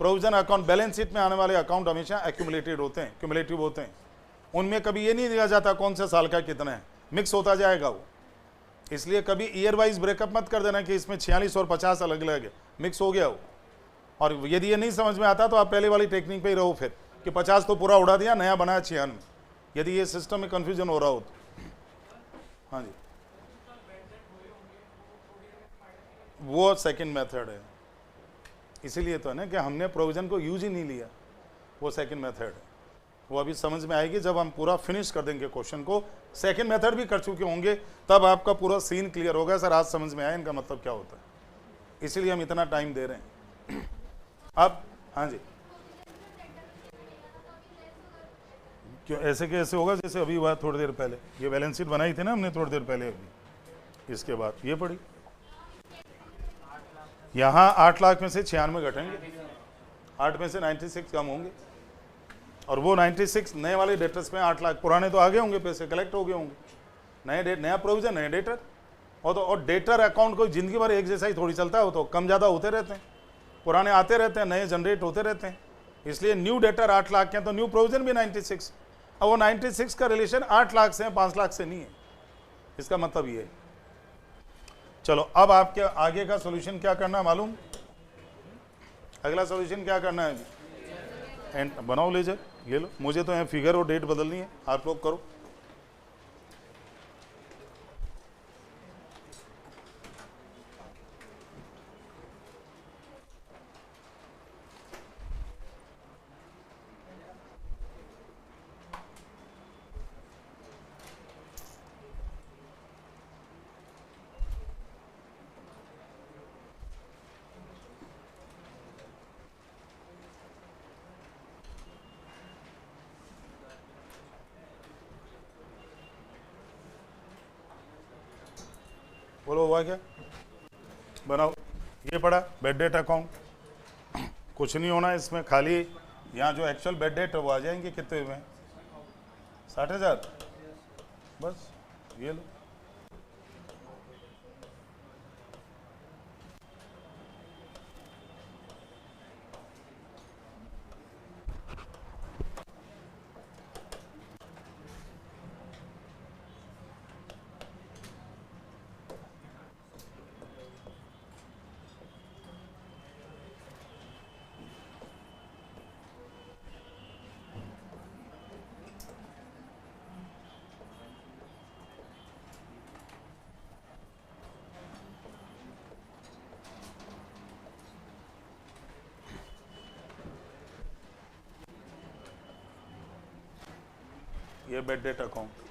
प्रोविजन अकाउंट बैलेंस शीट में आने वाले अकाउंट हमेशा एक्यूमुलेटेड होते हैं, क्यूमुलेटिव होते हैं। उनमें कभी ये नहीं दिया जाता कौन सा साल का कितना है, मिक्स होता जाएगा वो। इसलिए कभी ईयर वाइज ब्रेकअप मत कर देना कि इसमें 46 और 50 अलग अलग है, मिक्स हो गया वो। और यदि ये नहीं समझ में आता तो आप पहले वाली टेक्निक पे ही रहो फिर कि 50 तो पूरा उड़ा दिया, नया बनाया 96, यदि ये सिस्टम में कंफ्यूजन हो रहा हो तो। हाँ जी, वो सेकंड मेथड है। इसीलिए तो है ना कि हमने प्रोविजन को यूज ही नहीं लिया, वो सेकंड मेथड है। वो अभी समझ में आएगी जब हम पूरा फिनिश कर देंगे क्वेश्चन को, सेकंड मेथड भी कर चुके होंगे, तब आपका पूरा सीन क्लियर होगा। सर आज समझ में आया इनका मतलब क्या होता है, इसीलिए हम इतना टाइम दे रहे हैं। अब हाँ जी, क्यों ऐसे कैसे होगा जैसे अभी हुआ थोड़ी देर पहले, ये बैलेंस शीट बनाई थी ना हमने थोड़ी देर पहले अभी, इसके बाद ये पड़ी। यहाँ 8 लाख में से 96 घटेंगे, 8 में से 96 कम होंगे, और वो 96 नए वाले डेटर्स में 8 लाख, पुराने तो आगे होंगे, पैसे कलेक्ट हो गए होंगे, नया प्रोविजन नए डेटर। और डेटर अकाउंट कोई जिंदगी भर एक जैसा ही थोड़ी चलता है, वो तो कम ज़्यादा होते रहते हैं, पुराने आते रहते हैं, नए जनरेट होते रहते हैं। इसलिए न्यू डेटर 8 लाख के हैं तो न्यू प्रोविजन भी 96। अब वो 96 का रिलेशन 8 लाख से है, 5 लाख से नहीं है, इसका मतलब ये है। चलो अब आपके आगे का सोल्यूशन क्या करना मालूम, अगला सोल्यूशन क्या करना है अभी। एंड बनाओ लेजर, ये लो, मुझे तो यहाँ फिगर और डेट बदलनी है, आप लोग करो। बोलो हुआ क्या, बनाओ। ये पड़ा बेड डेट अकाउंट, कुछ नहीं होना इसमें, खाली यहाँ जो एक्चुअल बेड डेट है वो आ जाएंगे, कितने हुए हैं 60,000, बस ये लो। ये bed debt account.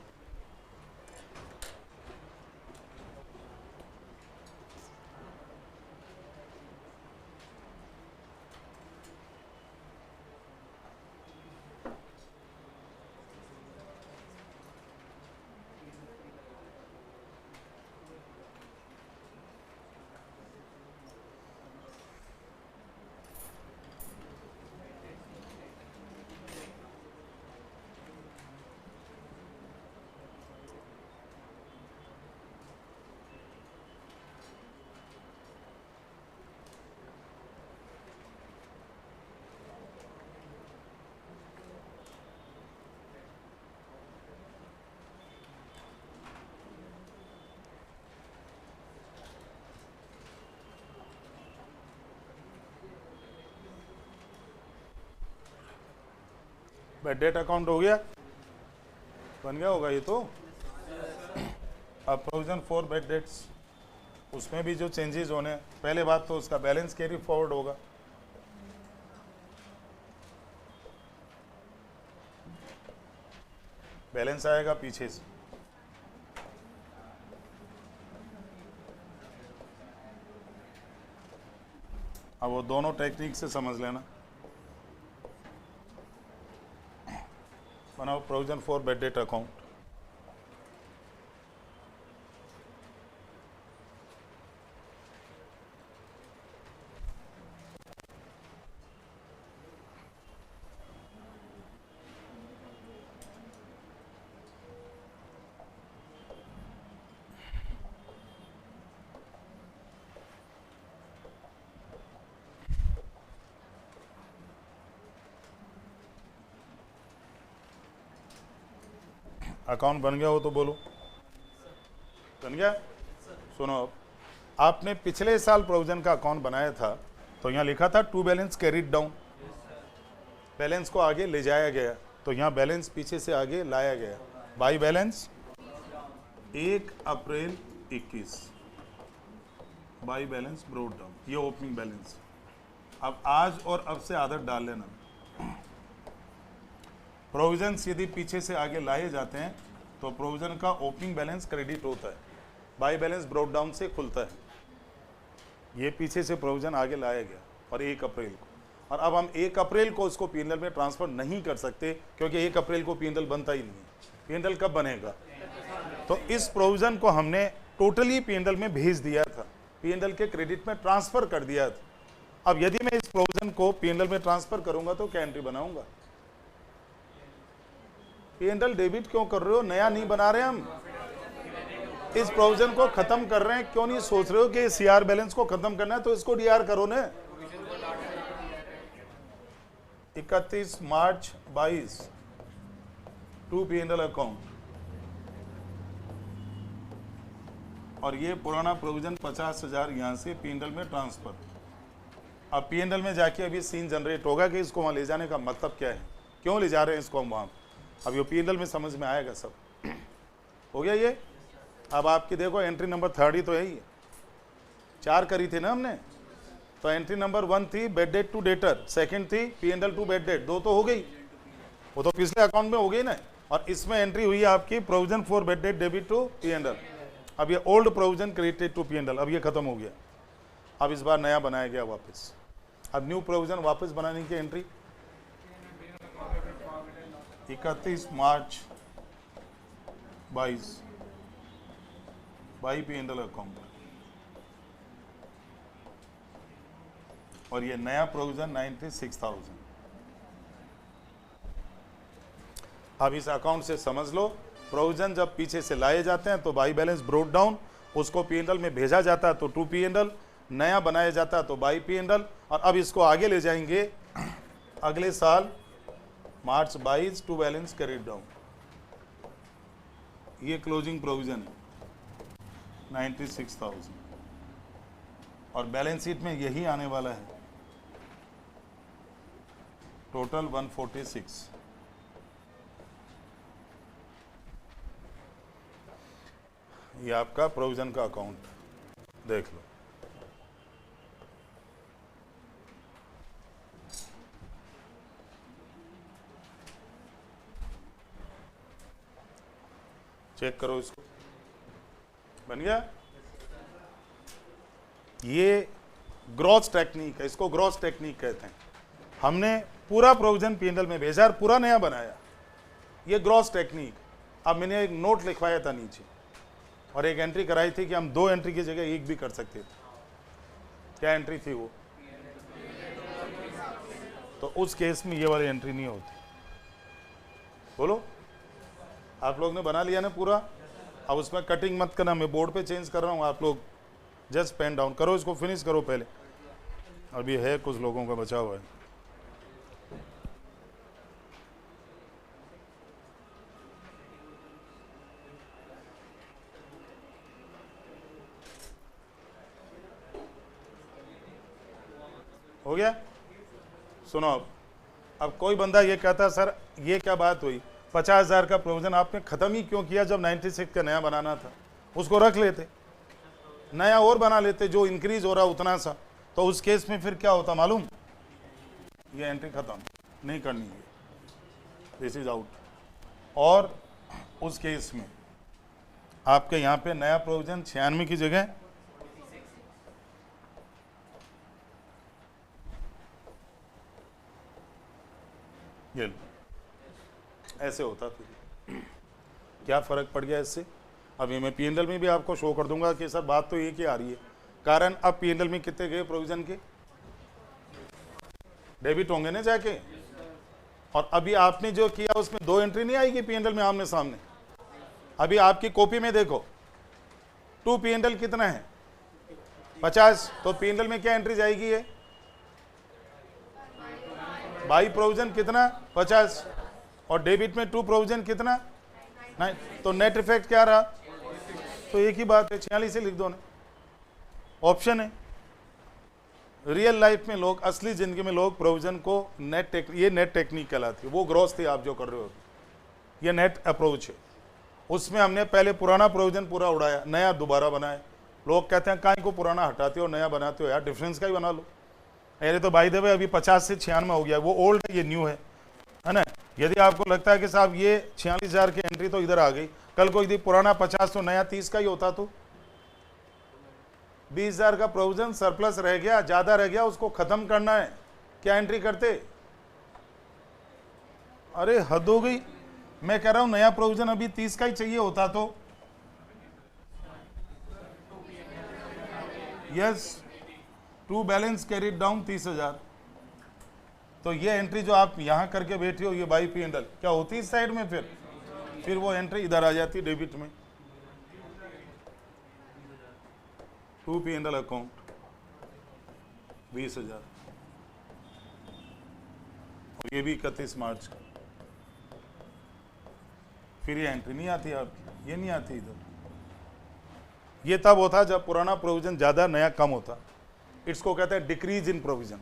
Bad debt account हो गया, बन गया होगा ये तो। अब प्रोविजन फॉर बेड डेट्स, उसमें भी जो चेंजेस होने, पहले बात तो उसका बैलेंस कैरी फॉरवर्ड होगा। बैलेंस आएगा पीछे से, अब वो दोनों टेक्निक से समझ लेना। बनाओ provision for bad debt account. Account बन गया हो तो बोलो, बन गया। सुनो, अब आपने पिछले साल प्रोविजन का अकाउंट बनाया था तो यहाँ लिखा था to balance carried down, balance को आगे ले जाया गया, तो यहाँ बैलेंस पीछे से आगे लाया गया। By balance 1 April 21, by balance broad down, ये ओपनिंग बैलेंस। अब आज और अब से आदत डाल लेना, प्रोविजन यदि पीछे से आगे लाए जाते हैं तो प्रोविजन का ओपनिंग बैलेंस क्रेडिट होता है, बाई बैलेंस ब्रोड डाउन से खुलता है। ये पीछे से प्रोविजन आगे लाया गया और 1 अप्रैल को, और अब हम 1 अप्रैल को इसको पीएनएल में ट्रांसफर नहीं कर सकते क्योंकि 1 अप्रैल को पीएनएल बनता ही नहीं है। पीएनएल कब बनेगा? तो इस प्रोविजन को हमने टोटली पीएनएल में भेज दिया था, पीएनएल के क्रेडिट में ट्रांसफर कर दिया था। अब यदि मैं इस प्रोविजन को पीएनएल में ट्रांसफर करूंगा तो क्या एंट्री बनाऊंगा? पीएनएल डेबिट क्यों कर रहे हो? नया नहीं बना रहे हम, इस प्रोविजन को खत्म कर रहे हैं। क्यों नहीं सोच रहे हो कि सीआर बैलेंस को खत्म करना है तो इसको डीआर करो ना। 31 मार्च 22 टू पीएनएल अकाउंट, और ये पुराना प्रोविजन 50,000 यहां से पीएनएल में ट्रांसफर। अब पीएनएल में जाके अभी सीन जनरेट होगा कि इसको वहां ले जाने का मतलब क्या है, क्यों ले जा रहे हैं इसको हम वहां। अब ये पीएनएल में समझ में आएगा सब। हो गया ये। अब आपकी देखो एंट्री नंबर 3 ही तो है, ही 4 करी थी ना हमने, तो एंट्री नंबर 1 थी bad debt to debtor, second थी पीएनएल टू बेड डेट, 2 तो हो गई, वो तो पिछले अकाउंट में हो गई ना। और इसमें एंट्री हुई है आपकी provision for bad debt debit to PNL. अब ये old provision credited to PNL, अब ये खत्म हो गया। अब इस बार नया बनाया गया वापस। अब न्यू प्रोविजन वापस बनाने की entry 31 March 22 by PNL account, और ये नया प्रोविजन 96,000। अब इस अकाउंट से समझ लो, प्रोविजन जब पीछे से लाए जाते हैं तो बाई बैलेंस ब्रोड डाउन, उसको पीएनएल में भेजा जाता है तो टू पीएनएल, नया बनाया जाता है तो बाई पीएनएल। और अब इसको आगे ले जाएंगे अगले साल मार्च 22 टू बैलेंस कैरिड डाउन। ये क्लोजिंग प्रोविजन है 96,000, और बैलेंस शीट में यही आने वाला है टोटल 146। ये आपका प्रोविजन का अकाउंट देख लो। चेक करो इसको, बन गया। ये ग्रॉस टेक्निक है, इसको ग्रॉस टेक्निक कहते हैं। हमने पूरा प्रोविजन पीएनएल में भेजा और पूरा नया बनाया, ये ग्रॉस टेक्निक। अब मैंने एक नोट लिखवाया था नीचे और एक एंट्री कराई थी कि हम 2 एंट्री की जगह 1 भी कर सकते थे। क्या एंट्री थी वो? तो उस केस में ये वाली एंट्री नहीं होती। बोलो, आप लोग ने बना लिया ना पूरा। अब उसमें कटिंग मत करना, मैं बोर्ड पे चेंज कर रहा हूँ, आप लोग जस्ट पेन डाउन करो, इसको फिनिश करो पहले। अभी है कुछ लोगों का बचा हुआ है। हो गया? सुनो, अब कोई बंदा ये कहता सर ये क्या बात हुई, 50,000 का प्रोविजन आपने खत्म ही क्यों किया जब 96 का नया बनाना था? उसको रख लेते, नया और बना लेते जो इंक्रीज हो रहा उतना सा। तो उस केस में फिर क्या होता मालूम? ये एंट्री खत्म नहीं करनी है, दिस इज आउट। और उस केस में आपके यहाँ पे नया प्रोविजन 96 की जगह ये ऐसे होता। फिर क्या फर्क पड़ गया इससे? अभी मैं पीएनएल में भी आपको शो कर दूंगा कि सर बात तो एक ही आ रही है। कारण अब पीएनएल में कितने गए प्रोविजन के? डेबिट होंगे ना जाके। और अभी आपने जो किया उसमें 2 एंट्री नहीं आएगी पीएनएल में आमने सामने। अभी आपकी कॉपी में देखो 2 पीएनएल कितना है? 50। तो पीएनएल में क्या एंट्री जाएगी? है बाई प्रोविजन कितना? 50। और डेबिट में 2 प्रोविजन कितना? 9। तो नेट इफेक्ट क्या रहा? तो एक ही बात है, 46 से लिख दो ना, ऑप्शन है। रियल लाइफ में लोग, असली जिंदगी में लोग प्रोविजन को ये नेट टेक्निक कहलाती है। वो ग्रॉस थी आप जो कर रहे हो, ये नेट अप्रोच है। उसमें हमने पहले पुराना प्रोविजन पूरा उड़ाया, नया दोबारा बनाया। लोग कहते हैं काहे को पुराना हटाते हो नया बनाते हो, यार डिफरेंस का ही बना लो। अरे तो भाई देवे अभी 50 से 96 हो गया, वो ओल्ड है ये न्यू है ना। यदि आपको लगता है कि साहब ये 46,000 की एंट्री तो इधर आ गई, कल को यदि पुराना 50 तो नया 30 का ही होता तो 20,000 का प्रोविजन सरप्लस रह गया, ज्यादा रह गया, उसको खत्म करना है, क्या एंट्री करते? अरे हद हो गई। मैं कह रहा हूं नया प्रोविजन अभी 30 का ही चाहिए होता तो yes, to balance carried down 30,000। तो ये एंट्री जो आप यहां करके बैठे हो ये बाई पीएनएल क्या होती है इस साइड में? फिर वो एंट्री इधर आ जाती डेबिट में। 2 पीएनएल अकाउंट 20,000 और ये भी 31 मार्च का। फिर ये एंट्री नहीं आती आपकी, ये नहीं आती इधर। ये तब होता जब पुराना प्रोविजन ज्यादा नया कम होता। इसको कहते हैं डिक्रीज इन प्रोविजन।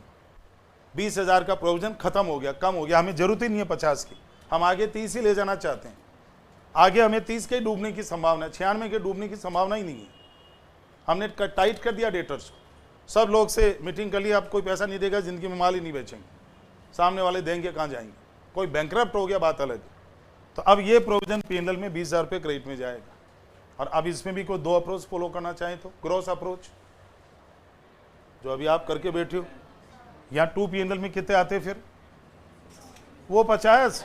20,000 का प्रोविजन खत्म हो गया, कम हो गया, हमें जरूरत ही नहीं है 50 की, हम आगे 30 ही ले जाना चाहते हैं। आगे हमें 30 के डूबने की संभावना है, 96 के डूबने की संभावना ही नहीं है। हमने टाइट कर दिया डेटर्स को, सब लोग से मीटिंग कर लिया, अब कोई पैसा नहीं देगा, जिंदगी में माल ही नहीं बेचेंगे, सामने वाले देंगे कहाँ जाएंगे, कोई बैंकरप्ट हो गया बात अलग है। तो अब ये प्रोविजन पीएनएल में 20,000 रुपये क्रेडिट में जाएगा। और अब इसमें भी कोई 2 अप्रोच फॉलो करना चाहे तो ग्रॉस अप्रोच जो अभी आप करके बैठे हो। यहाँ 2 पीएनएल में कितने आते फिर? वो 50।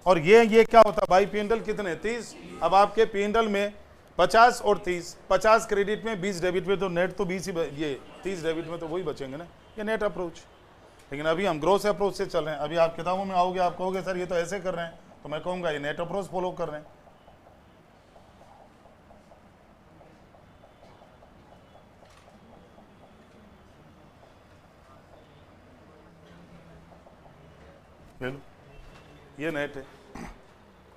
और ये क्या होता बाई पीएनएल कितने? 30। अब आपके पीएनएल में 50 और 30, 50 क्रेडिट में 20 डेबिट में, तो नेट तो 20 ही, ये 30 डेबिट में तो वही बचेंगे ना। ये नेट अप्रोच। लेकिन अभी हम ग्रॉस अप्रोच से चल रहे हैं। अभी आप किताबों में आओगे, आप कहोगे सर ये तो ऐसे कर रहे हैं, तो मैं कहूँगा ये नेट अप्रोच फॉलो कर रहे हैं। ये नेट है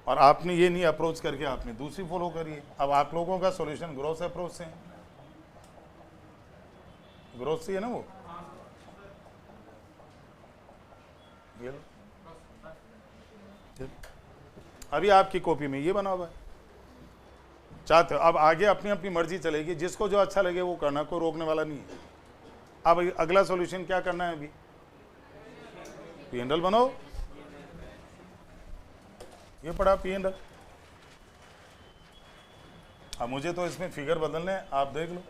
और आपने ये नहीं अप्रोच करके आपने दूसरी फॉलो करी है। अब आप लोगों का सॉल्यूशन ग्रॉस अप्रोच से है, ग्रॉस से है ना वो। ये अभी आपकी कॉपी में ये बना हुआ है, चाहते हो अब आगे अपनी अपनी मर्जी चलेगी, जिसको जो अच्छा लगे वो करना, कोई रोकने वाला नहीं है। अब अगला सॉल्यूशन क्या करना है? अभी पीएनएल बनाओ, ये पड़ा पीएनएल, अब मुझे तो इसमें फिगर बदलने हैं, आप देख लो।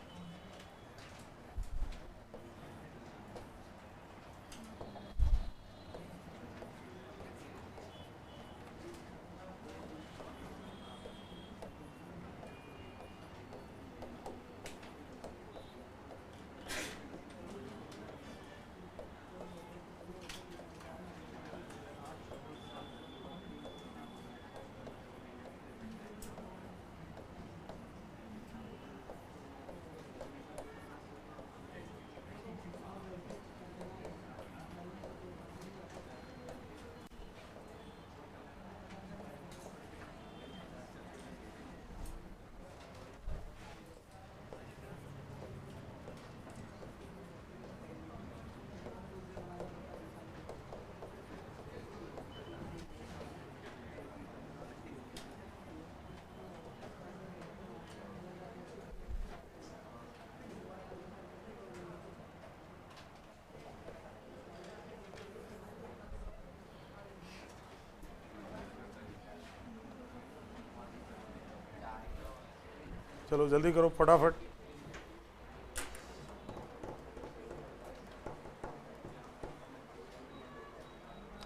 चलो जल्दी करो फटाफट।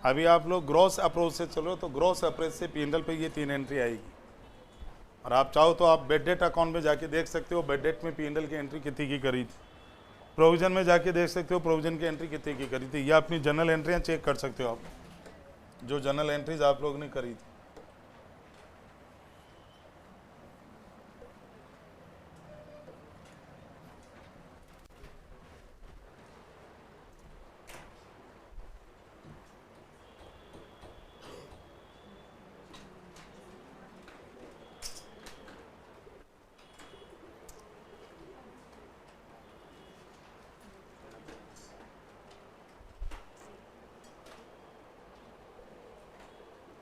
अभी आप लोग ग्रॉस अप्रोच से चलो, तो ग्रॉस अप्रोच से पी&एल पे ये 3 एंट्री आएगी। और आप चाहो तो आप बेड डेट अकाउंट में जाके देख सकते हो बेड डेट में पी&एल की एंट्री कितनी की करी थी। प्रोविजन में जाके देख सकते हो प्रोविजन की एंट्री कितनी की करी थी। या अपनी जनरल एंट्रियाँ चेक कर सकते हो आप, जो जनरल एंट्रीज आप लोग ने करी थी।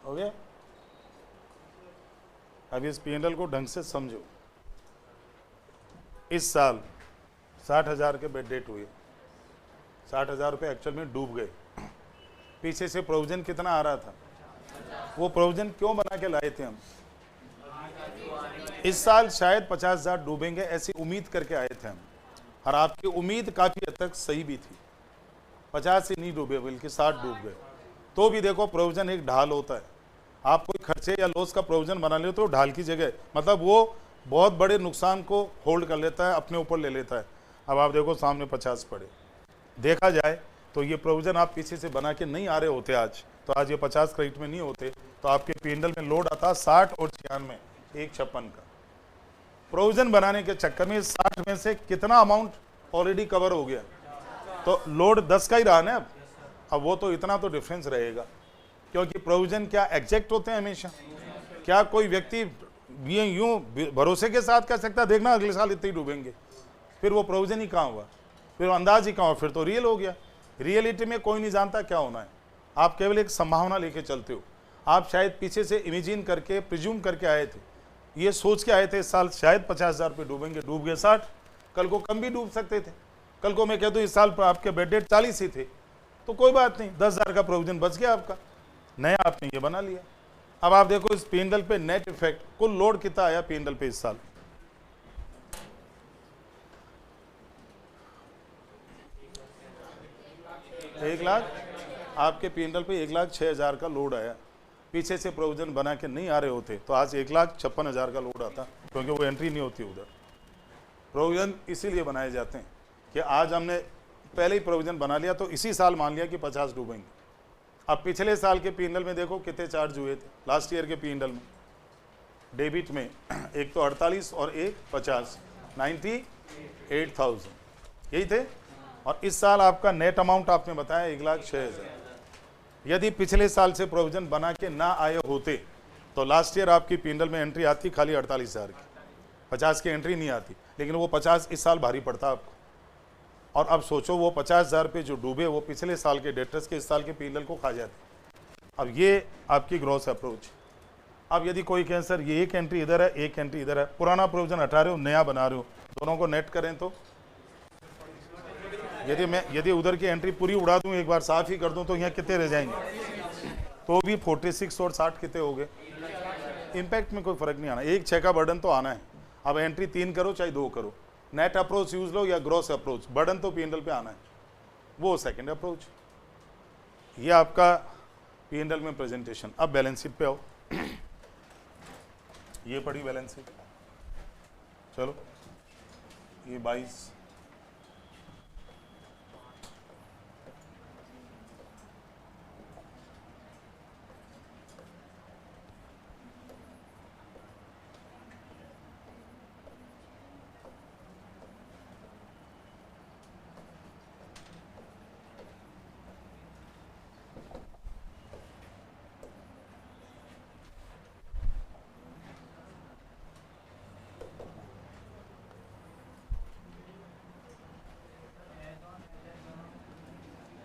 हो गया। अब इस पी&एल को ढंग से समझो। इस साल 60,000 के बेड डेट हुए, 60,000 रुपये एक्चुअल में डूब गए। पीछे से प्रोविजन कितना आ रहा था, वो प्रोविजन क्यों बना के लाए थे हम? इस साल शायद 50,000 डूबेंगे ऐसी उम्मीद करके आए थे हम, और आपकी उम्मीद काफ़ी हद तक सही भी थी। 50 से नहीं डूबे बल्कि 60 डूब गए। तो भी देखो प्रोविजन एक ढाल होता है। आप कोई खर्चे या लॉस का प्रोविजन बना ले तो ढाल की जगह, मतलब वो बहुत बड़े नुकसान को होल्ड कर लेता है, अपने ऊपर ले लेता है। अब आप देखो सामने 50 पड़े, देखा जाए तो ये प्रोविजन आप पीछे से बना के नहीं आ रहे होते आज, तो आज ये 50 क्रेडिट में नहीं होते, तो आपके पी&एल में लोड आता 60 और 96, 156 का। प्रोविजन बनाने के चक्कर में 60 में से कितना अमाउंट ऑलरेडी कवर हो गया, तो लोड 10 का ही रहा ना। अब वो तो इतना तो डिफरेंस रहेगा, क्योंकि प्रोविजन क्या एग्जैक्ट होते हैं हमेशा? क्या कोई व्यक्ति ये यूं भरोसे के साथ कह सकता है देखना अगले साल इतने ही डूबेंगे? फिर वो प्रोविजन ही कहाँ हुआ, फिर अंदाज ही कहाँ हुआ, फिर तो रियल हो गया। रियलिटी में कोई नहीं जानता क्या होना है, आप केवल एक संभावना लेके चलते हो। आप शायद पीछे से इमेजिन करके प्रिज्यूम करके आए थे, ये सोच के आए थे इस साल शायद 50,000 रुपये डूबेंगे, डूब गए 60। कल को कम भी डूब सकते थे। कल को मैं कहता हूँ इस साल आपके बेड डेट 40 ही थे, तो कोई बात नहीं, 10,000 का प्रोविजन बच गया आपका, नया आपने ये बना लिया। अब आप देखो इस पी&एल पे नेट इफेक्ट, कुल लोड कितना आया पी&एल पे इस साल? एक लाख, आपके पी&एल पे 1,06,000 का लोड आया। पीछे से प्रोविजन बना के नहीं आ रहे होते तो आज 1,56,000 का लोड आता, क्योंकि वो एंट्री नहीं होती उधर। प्रोविजन इसीलिए बनाए जाते हैं कि आज हमने पहले ही प्रोविजन बना लिया, तो इसी साल मान लिया कि 50 डूबेंगे। अब पिछले साल के पी&एल में देखो कितने चार्ज हुए थे लास्ट ईयर के पी&एल में। डेबिट में एक तो 48 और एक 50, 98,000 यही थे। और इस साल आपका नेट अमाउंट आपने बताया 1,06,000। यदि पिछले साल से प्रोविजन बना के ना आए होते तो लास्ट ईयर आपकी पी&एल में एंट्री आती खाली 48,000 की, 50 की एंट्री नहीं आती। लेकिन वो 50 इस साल भारी पड़ता आपको। और अब सोचो वो 50,000 रुपये जो डूबे वो पिछले साल के डेटर्स के इस साल के पी&एल को खा जाते। अब ये आपकी ग्रॉस अप्रोच। अब यदि कोई कहे सर ये एक एंट्री इधर है एक एंट्री इधर है, पुराना प्रोविजन हटा रहे हो नया बना रहे हो, दोनों को नेट करें तो यदि उधर की एंट्री पूरी उड़ा दूं, एक बार साफ ही कर दूं, तो यहाँ कितने रह जाएंगे? तो भी 46 और 60 कितने हो गए? इम्पैक्ट में कोई फर्क नहीं आना, 1,6 का बर्डन तो आना है। अब एंट्री 3 करो चाहे 2 करो, नेट अप्रोच यूज लो या ग्रॉस अप्रोच, बर्डन तो P&L पे आना है, वो सेकंड अप्रोच। ये आपका P&L में प्रेजेंटेशन। अब बैलेंस शीट पे आओ। ये पड़ी बैलेंस शीट, चलो ये 22,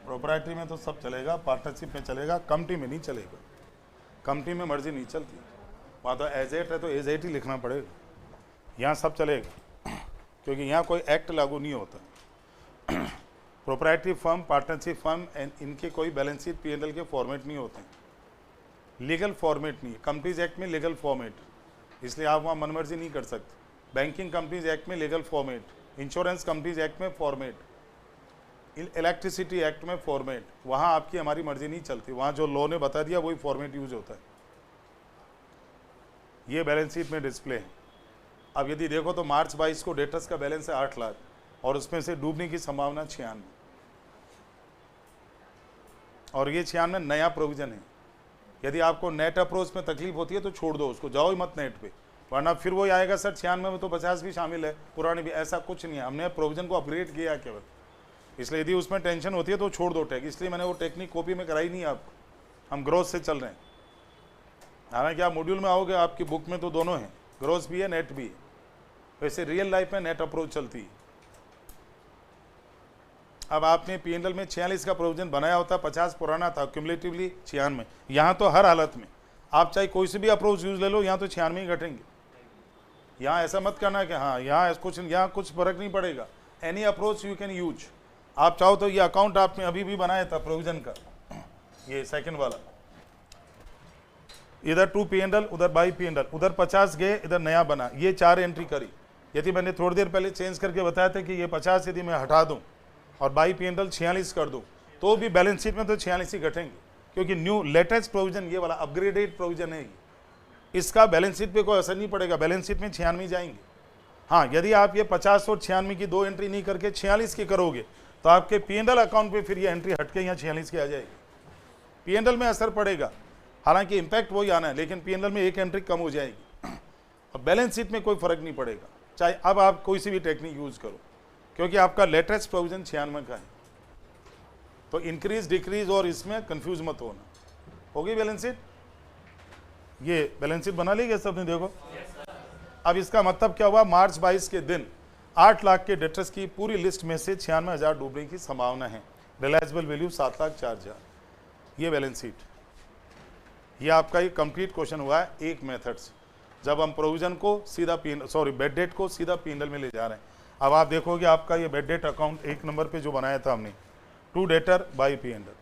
प्रोपराइटरी में तो सब चलेगा, पार्टनरशिप में चलेगा, कंपनी में नहीं चलेगा। कंपनी में मर्जी नहीं चलती, वहाँ तो एज एट है तो एज एट ही लिखना पड़ेगा। यहाँ सब चलेगा क्योंकि यहाँ कोई एक्ट लागू नहीं होता। प्रोपराइटरी फर्म, पार्टनरशिप फर्म, इनके कोई बैलेंस शीट P&L के फॉर्मेट नहीं होते, लीगल फॉर्मेट नहीं है। कंपनीज एक्ट में लीगल फॉर्मेट, इसलिए आप वहाँ मनमर्जी नहीं कर सकते। बैंकिंग कंपनीज एक्ट में legal format, insurance companies act में फॉर्मेट, इलेक्ट्रिसिटी एक्ट में फॉर्मेट, वहाँ आपकी हमारी मर्जी नहीं चलती, वहाँ जो लॉ ने बता दिया वही फॉर्मेट यूज होता है। ये बैलेंस शीट में डिस्प्ले है। अब यदि देखो तो मार्च 22 को डेटर्स का बैलेंस है 8 लाख और उसमें से डूबने की संभावना 96, और ये 96 नया प्रोविजन है। यदि आपको नेट अप्रोच में तकलीफ होती है तो छोड़ दो उसको, जाओ ही मत नेट पे, वरना फिर वो आएगा सर 96 में तो 50 भी शामिल है, पुराने भी। ऐसा कुछ नहीं है, हमने प्रोविजन को अपग्रेड किया केवल, इसलिए यदि उसमें टेंशन होती है तो छोड़ दो टेक। इसलिए मैंने वो टेक्निक कॉपी में कराई नहीं आपको, हम ग्रोथ से चल रहे हैं। हालांकि आप मॉड्यूल में आओगे, आपकी बुक में तो दोनों हैं, ग्रोथ भी है नेट भी है। वैसे रियल लाइफ में नेट अप्रोच चलती है। अब आपने P&L में 46 का प्रोविजन बनाया होता, 50 पुराना था, क्यूमुलेटिवली 96। यहाँ तो हर हालत में आप चाहे कोई से भी अप्रोच यूज ले लो, यहाँ तो 96 ही घटेंगे। यहाँ ऐसा मत करना कि हाँ यहाँ कुछ फर्क नहीं पड़ेगा। Any approach you can use. आप चाहो तो ये अकाउंट आपने अभी भी बनाया था प्रोविजन का, ये सेकंड वाला, इधर टू P&L, उधर बाई P&L, उधर 50 गए, इधर नया बना, ये 4 एंट्री करी। यदि मैंने थोड़ी देर पहले चेंज करके बताया था कि ये 50 यदि मैं हटा दूं और बाई P&L 46 कर दूं, तो भी बैलेंस शीट में तो 46 ही घटेंगे, क्योंकि न्यू लेटेस्ट प्रोविजन ये वाला अपग्रेडेड प्रोविजन है। इसका बैलेंस शीट पे कोई असर नहीं पड़ेगा, बैलेंस शीट में 96 जाएंगे। हाँ, यदि आप ये 50 और 96 की 2 एंट्री नहीं करके 46 की करोगे तो आपके P&L अकाउंट पे फिर ये एंट्री हटके यहाँ 46 की आ जाएगी। P&L में असर पड़ेगा, हालांकि इंपैक्ट वही आना है, लेकिन P&L में एक एंट्री कम हो जाएगी और बैलेंस शीट में कोई फर्क नहीं पड़ेगा, चाहे अब आप कोई सी भी टेक्निक यूज करो, क्योंकि आपका लेटेस्ट प्रोविजन 96 का है। तो इंक्रीज डिक्रीज और इसमें कंफ्यूज मत होना। होगी बैलेंस शीट? ये बैलेंस शीट बना ली क्या सबने? देखो अब इसका मतलब क्या हुआ, मार्च 22 के दिन 8 लाख के डेटर्स की पूरी लिस्ट में से 96,000 डूबने की संभावना है। रिलायजेबल वैल्यू 7,04,000। ये बैलेंस शीट, ये आपका ये कंप्लीट क्वेश्चन हुआ है एक मेथड से, जब हम प्रोविजन को सीधा बेड डेट को सीधा P&L में ले जा रहे हैं। अब आप देखोगे आपका ये बेड डेट अकाउंट 1 नंबर पे जो बनाया था हमने, टू डेटर बाई P&L।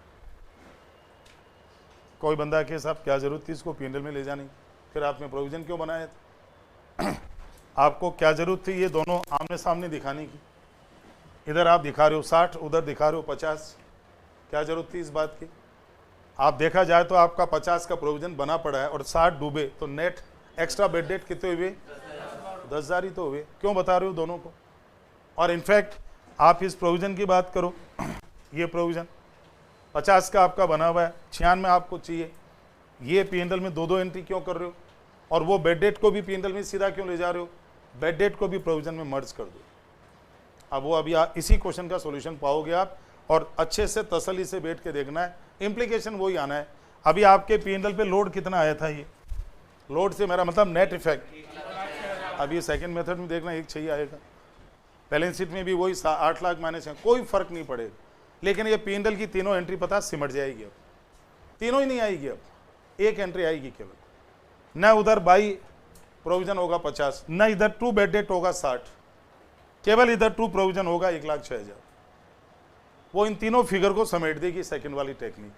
कोई बंदा के साहब क्या जरूरत थी इसको P&L में ले जाने की, फिर आपने प्रोविजन क्यों बनाया था? आपको क्या जरूरत थी ये दोनों आमने सामने दिखाने की? इधर आप दिखा रहे हो 60, उधर दिखा रहे हो 50, क्या जरूरत थी इस बात की? आप देखा जाए तो आपका 50 का प्रोविजन बना पड़ा है और 60 डूबे, तो नेट एक्स्ट्रा बेड डेट कितने हुए? 10,000 ही तो हुए। क्यों बता रहे हो दोनों को? और इनफैक्ट आप इस प्रोविजन की बात करो, ये प्रोविजन 50 का आपका बना हुआ है, 96 आपको चाहिए, ये P&L में 2-2 एंट्री क्यों कर रहे हो? और वो बेड डेट को भी P&L में सीधा क्यों ले जा रहे हो? बेड डेट को भी प्रोविजन में मर्ज कर दो। अब वो अभी इसी क्वेश्चन का सॉल्यूशन पाओगे आप, और अच्छे से तसल्ली से बैठ के देखना है, इम्प्लीकेशन वही आना है। अभी आपके P&L पे लोड कितना आया था? ये लोड से मेरा मतलब नेट इफेक्ट। अब ये सेकंड मेथड में देखना 1,6 आएगा, बैलेंस शीट में भी वही 8 लाख माइनस है, कोई फर्क नहीं पड़ेगा। लेकिन ये P&L की तीनों एंट्री पता सिमट जाएगी, अब तीनों ही नहीं आएगी, अब एक एंट्री आएगी केवल। न उधर बाई प्रोविजन होगा 50, न इधर टू बेड डेट होगा 60, केवल इधर टू प्रोविजन होगा 1,06,000। वो इन तीनों फिगर को समेट देगी सेकंड वाली टेक्निक,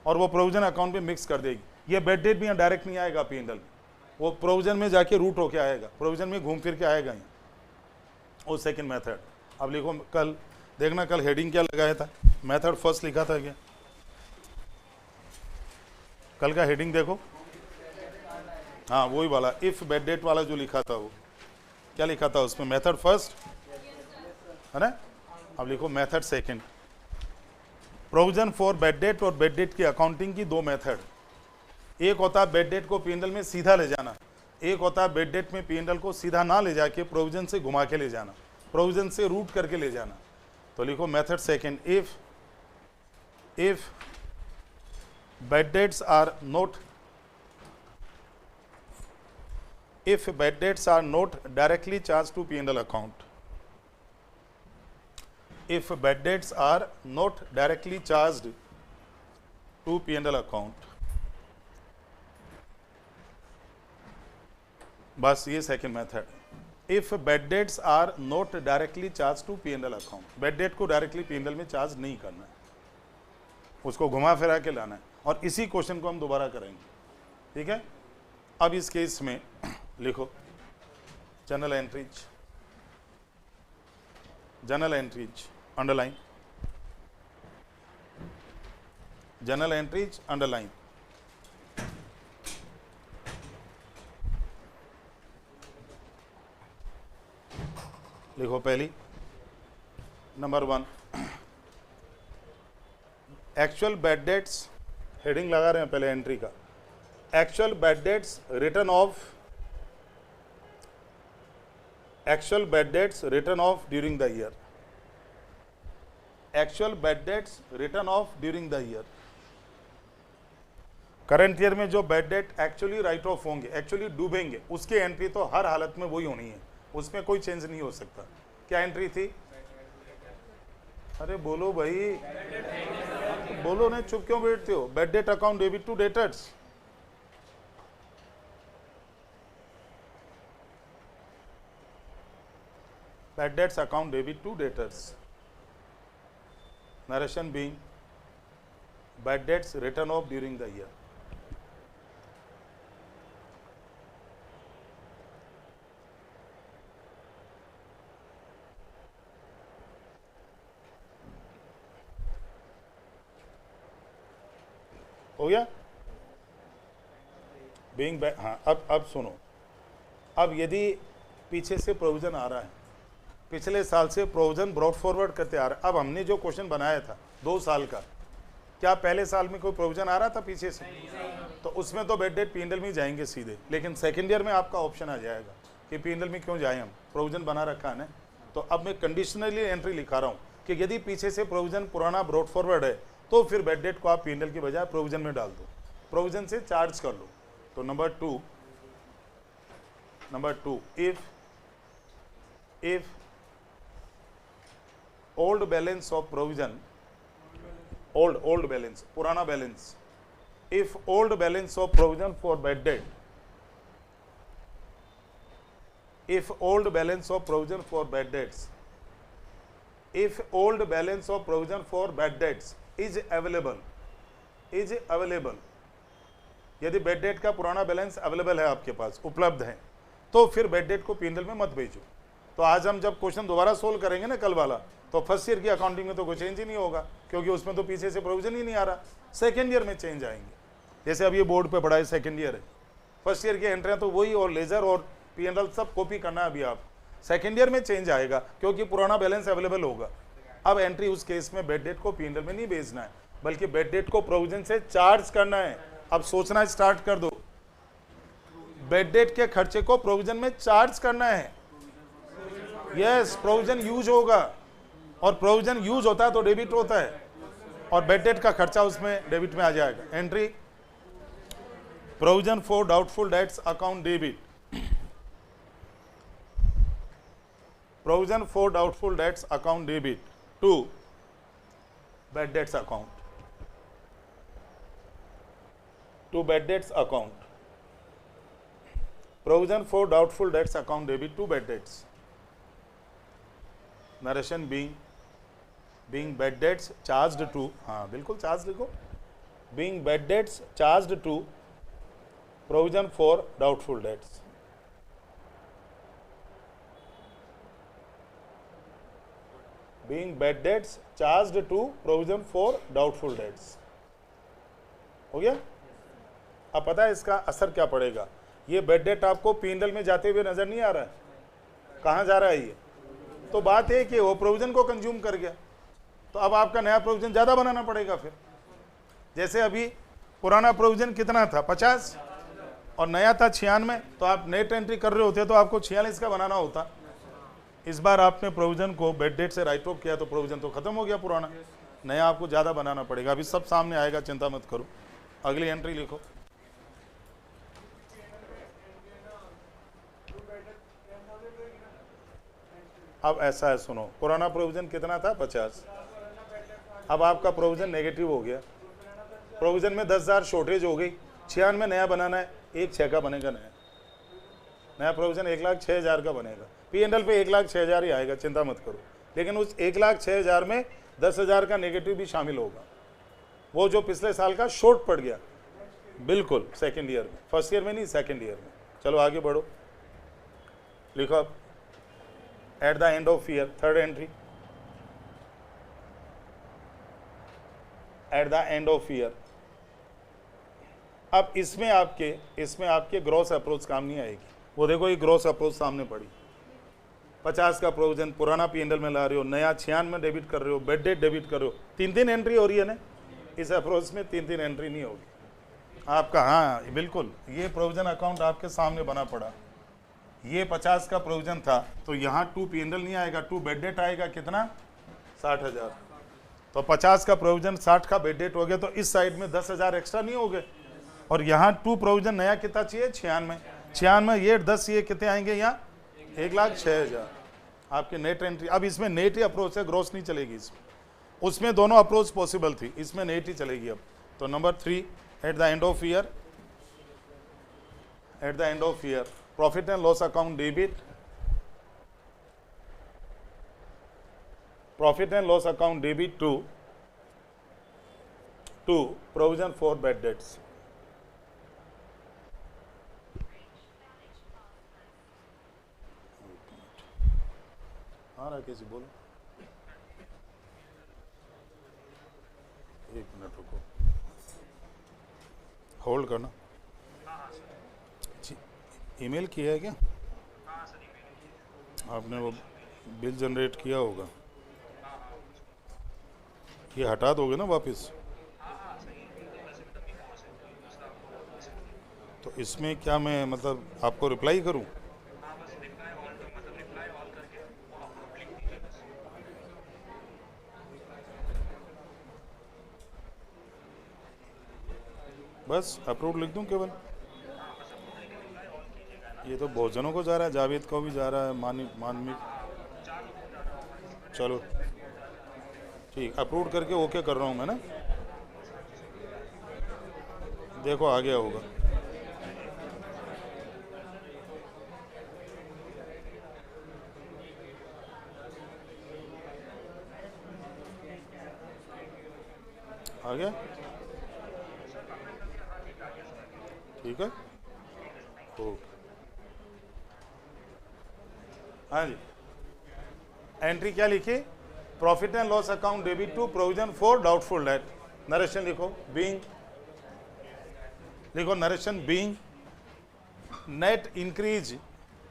और वो प्रोविजन अकाउंट में मिक्स कर देगी। ये बेड डेट भी यहाँ डायरेक्ट नहीं आएगा P&L में, वो प्रोविजन में जाके रूट होके आएगा, प्रोविजन में घूम फिर के आएगा यहाँ, वो सेकंड मेथड। अब लिखो, कल देखना कल हेडिंग क्या लगाया था, मेथड फर्स्ट लिखा था क्या? कल का हेडिंग देखो, हाँ वही वाला इफ बैड डेट वाला जो लिखा था, वो क्या लिखा था उसमें? मेथड फर्स्ट है ना। अब लिखो method second. Provision for bad date और बैड डेट की अकाउंटिंग की दो मेथड, एक होता है बैड डेट को पी&एल में सीधा ले जाना, एक होता है बैड डेट में पी&एल को सीधा ना ले जाके प्रोविजन से घुमा के ले जाना, प्रोविजन से रूट करके ले जाना। तो लिखो method second, if bad debts are not directly charged to P&L account, if bad debts are not directly charged to P&L account, बस ये second method. If bad debts are not directly charge to P&L account, bad debt को directly P&L में charge नहीं करना है, उसको घुमा फिरा के लाना है। और इसी क्वेश्चन को हम दोबारा करेंगे, ठीक है। अब इस केस में लिखो journal entries underline, journal entries underline. लिखो पहली number 1, actual bad debts, heading लगा रहे हैं पहले एंट्री का, actual bad debts written off during the year, actual bad debts written off during the year. Current year में जो bad debt actually right of होंगे, एक्चुअली डूबेंगे, उसकी एंट्री तो हर हालत में वही होनी है, उसमें कोई चेंज नहीं हो सकता। क्या एंट्री थी? अरे बोलो भाई, बोलो नहीं, चुप क्यों बैठते हो? Bad debt account debit to debtors, bad debts account debit to debtors, narration being bad debts written off during the year. हो गया? बीइंग बैड, हाँ अब सुनो, अब यदि पीछे से प्रोविजन आ रहा है, पिछले साल से प्रोविजन ब्रॉट फॉरवर्ड करते आ रहा है, अब हमने जो क्वेश्चन बनाया था 2 साल का, क्या पहले साल में कोई प्रोविजन आ रहा था पीछे से? तो उसमें तो बैड डेट P&L में जाएंगे सीधे, लेकिन सेकेंड ईयर में आपका ऑप्शन आ जाएगा कि P&L में क्यों जाए, हम प्रोविजन बना रखा है ना। तो अब मैं कंडीशनली एंट्री लिखा रहा हूँ कि यदि पीछे से प्रोविजन पुराना ब्रॉट फॉरवर्ड है तो फिर बैड डेट को आप P&L की बजाय प्रोविजन में डाल दो, प्रोविजन से चार्ज कर लो। तो number two, if old balance of provision, old balance, पुराना balance, if old balance of provision for bad debt, if old balance of provision for bad debts, if old balance of provision for bad debts is available, यदि bad debt का पुराना balance available है आपके पास, उपलब्ध है, तो फिर bad debt को P&L में मत भेजो। तो आज हम जब क्वेश्चन दोबारा सोल्व करेंगे ना कल वाला, तो फर्स्ट ईयर की अकाउंटिंग में तो कोई चेंज ही नहीं होगा, क्योंकि उसमें तो पीछे से प्रोविजन ही नहीं आ रहा। सेकेंड ईयर में चेंज आएंगे, जैसे अब ये बोर्ड पे पढ़ा है सेकेंड ईयर है, फर्स्ट ईयर की एंट्रियां तो वही, और लेजर और P&L सब कॉपी करना है अभी आप। सेकेंड ईयर में चेंज आएगा क्योंकि पुराना बैलेंस अवेलेबल होगा। अब एंट्री उस केस में बैड डेट को P&L में नहीं भेजना है, बल्कि बैड डेट को प्रोविजन से चार्ज करना है। अब सोचना स्टार्ट कर दो, बैड डेट के खर्चे को प्रोविजन में चार्ज करना है। यस, प्रोविजन यूज होगा, और प्रोविजन यूज होता है तो डेबिट होता है, और बैड डेट का खर्चा उसमें डेबिट में आ जाएगा। Entry provision for doubtful debts account debit, provision for doubtful debts account debit to bad debts account, to bad debts account, provision for doubtful debts account debit to bad debts, narration being bad debts charged to, हाँ बिल्कुल charge लिखो, being bad debts charged to provision for doubtful dates, being bad debts charged to provision for doubtful debts। हो गया? अब पता है इसका असर क्या पड़ेगा? ये बैड डेट आपको P&L में जाते हुए नजर नहीं आ रहा है, कहाँ जा रहा है ये? तो बात है कि वो प्रोविजन को कंज्यूम कर गया, तो अब आपका नया प्रोविजन ज्यादा बनाना पड़ेगा। फिर जैसे अभी पुराना प्रोविजन कितना था 50 और नया था 96, तो आप नेट एंट्री कर रहे होते तो आपको 46 का बनाना होता। इस बार आपने प्रोविजन को बेड डेट से राइट ऑफ किया तो प्रोविजन तो खत्म हो गया पुराना, नया आपको ज़्यादा बनाना पड़ेगा। अभी सब सामने आएगा, चिंता मत करो। अगली एंट्री लिखो। अब ऐसा है, सुनो, पुराना प्रोविजन कितना था 50, अब आपका प्रोविजन नेगेटिव हो गया, प्रोविजन में 10,000 शॉर्टेज हो गई, 96 नया बनाना है, 1,06,000 का बनेगा। नया प्रोविजन 1,06,000 का बनेगा। P&L पे 1,06,000 ही आएगा, चिंता मत करो। लेकिन उस 1,06,000 में 10,000 का नेगेटिव भी शामिल होगा, वो जो पिछले साल का शॉर्ट पड़ गया, बिल्कुल सेकेंड ईयर में, फर्स्ट ईयर में नहीं, सेकेंड ईयर में। चलो आगे बढ़ो, लिखो अब eight the end of year, third entry, eight the end of year. अब इसमें आपके ग्रॉस अप्रोच काम नहीं आएगी। वो देखो, ये ग्रॉस अप्रोच सामने पड़ी, 50 का प्रोविजन पुराना P&L में ला रहे हो, नया 96 में डेबिट कर रहे हो, बेड डेट डेबिट कर रहे हो, 3-3 एंट्री हो रही है ना। इस अप्रोच में 3-3 एंट्री नहीं होगी आपका। हाँ बिल्कुल, ये प्रोविजन अकाउंट आपके सामने बना पड़ा, ये 50 का प्रोविजन था, तो यहाँ 2 P&L नहीं आएगा, 2 बेड डेट आएगा। कितना? 60,000। तो 50 का प्रोविजन 60 का बेड डेट हो गया, तो इस साइड में 10,000 एक्स्ट्रा नहीं हो गए। और यहाँ 2 प्रोविजन नया कितना चाहिए? 96। ये 10 ये कितने आएंगे यहाँ? 1,06,000 आपके नेट एंट्री। अब इसमें नेट ही अप्रोच है, ग्रॉस नहीं चलेगी इसमें। उसमें दोनों अप्रोच पॉसिबल थी, इसमें नेट ही चलेगी अब। तो number 3, at the end of year, at the end of year profit and loss account debit, profit and loss account debit to provision for bad debts. हाँ राकेश जी बोलो। 1 मिनट रुको, होल्ड करना। जी, email किया है क्या आपने? वो बिल जनरेट किया होगा, ये हटा दोगे ना वापस? तो इसमें क्या मैं मतलब आपको रिप्लाई करूं? बस अप्रूव लिख दूं केवल? ये तो बहुत जनों को जा रहा है, जावेद को भी जा रहा है, मानविक। चलो ठीक, अप्रूव करके ओके कर रहा हूँ मैं ना। देखो आ गया होगा। आ गया? ठीक है, ओके। हाँ जी, एंट्री क्या लिखी? Profit and loss account debit to provision for doubtful debt. Narration लिखो, बीइंग, लिखो नरेशन बीइंग नेट इंक्रीज,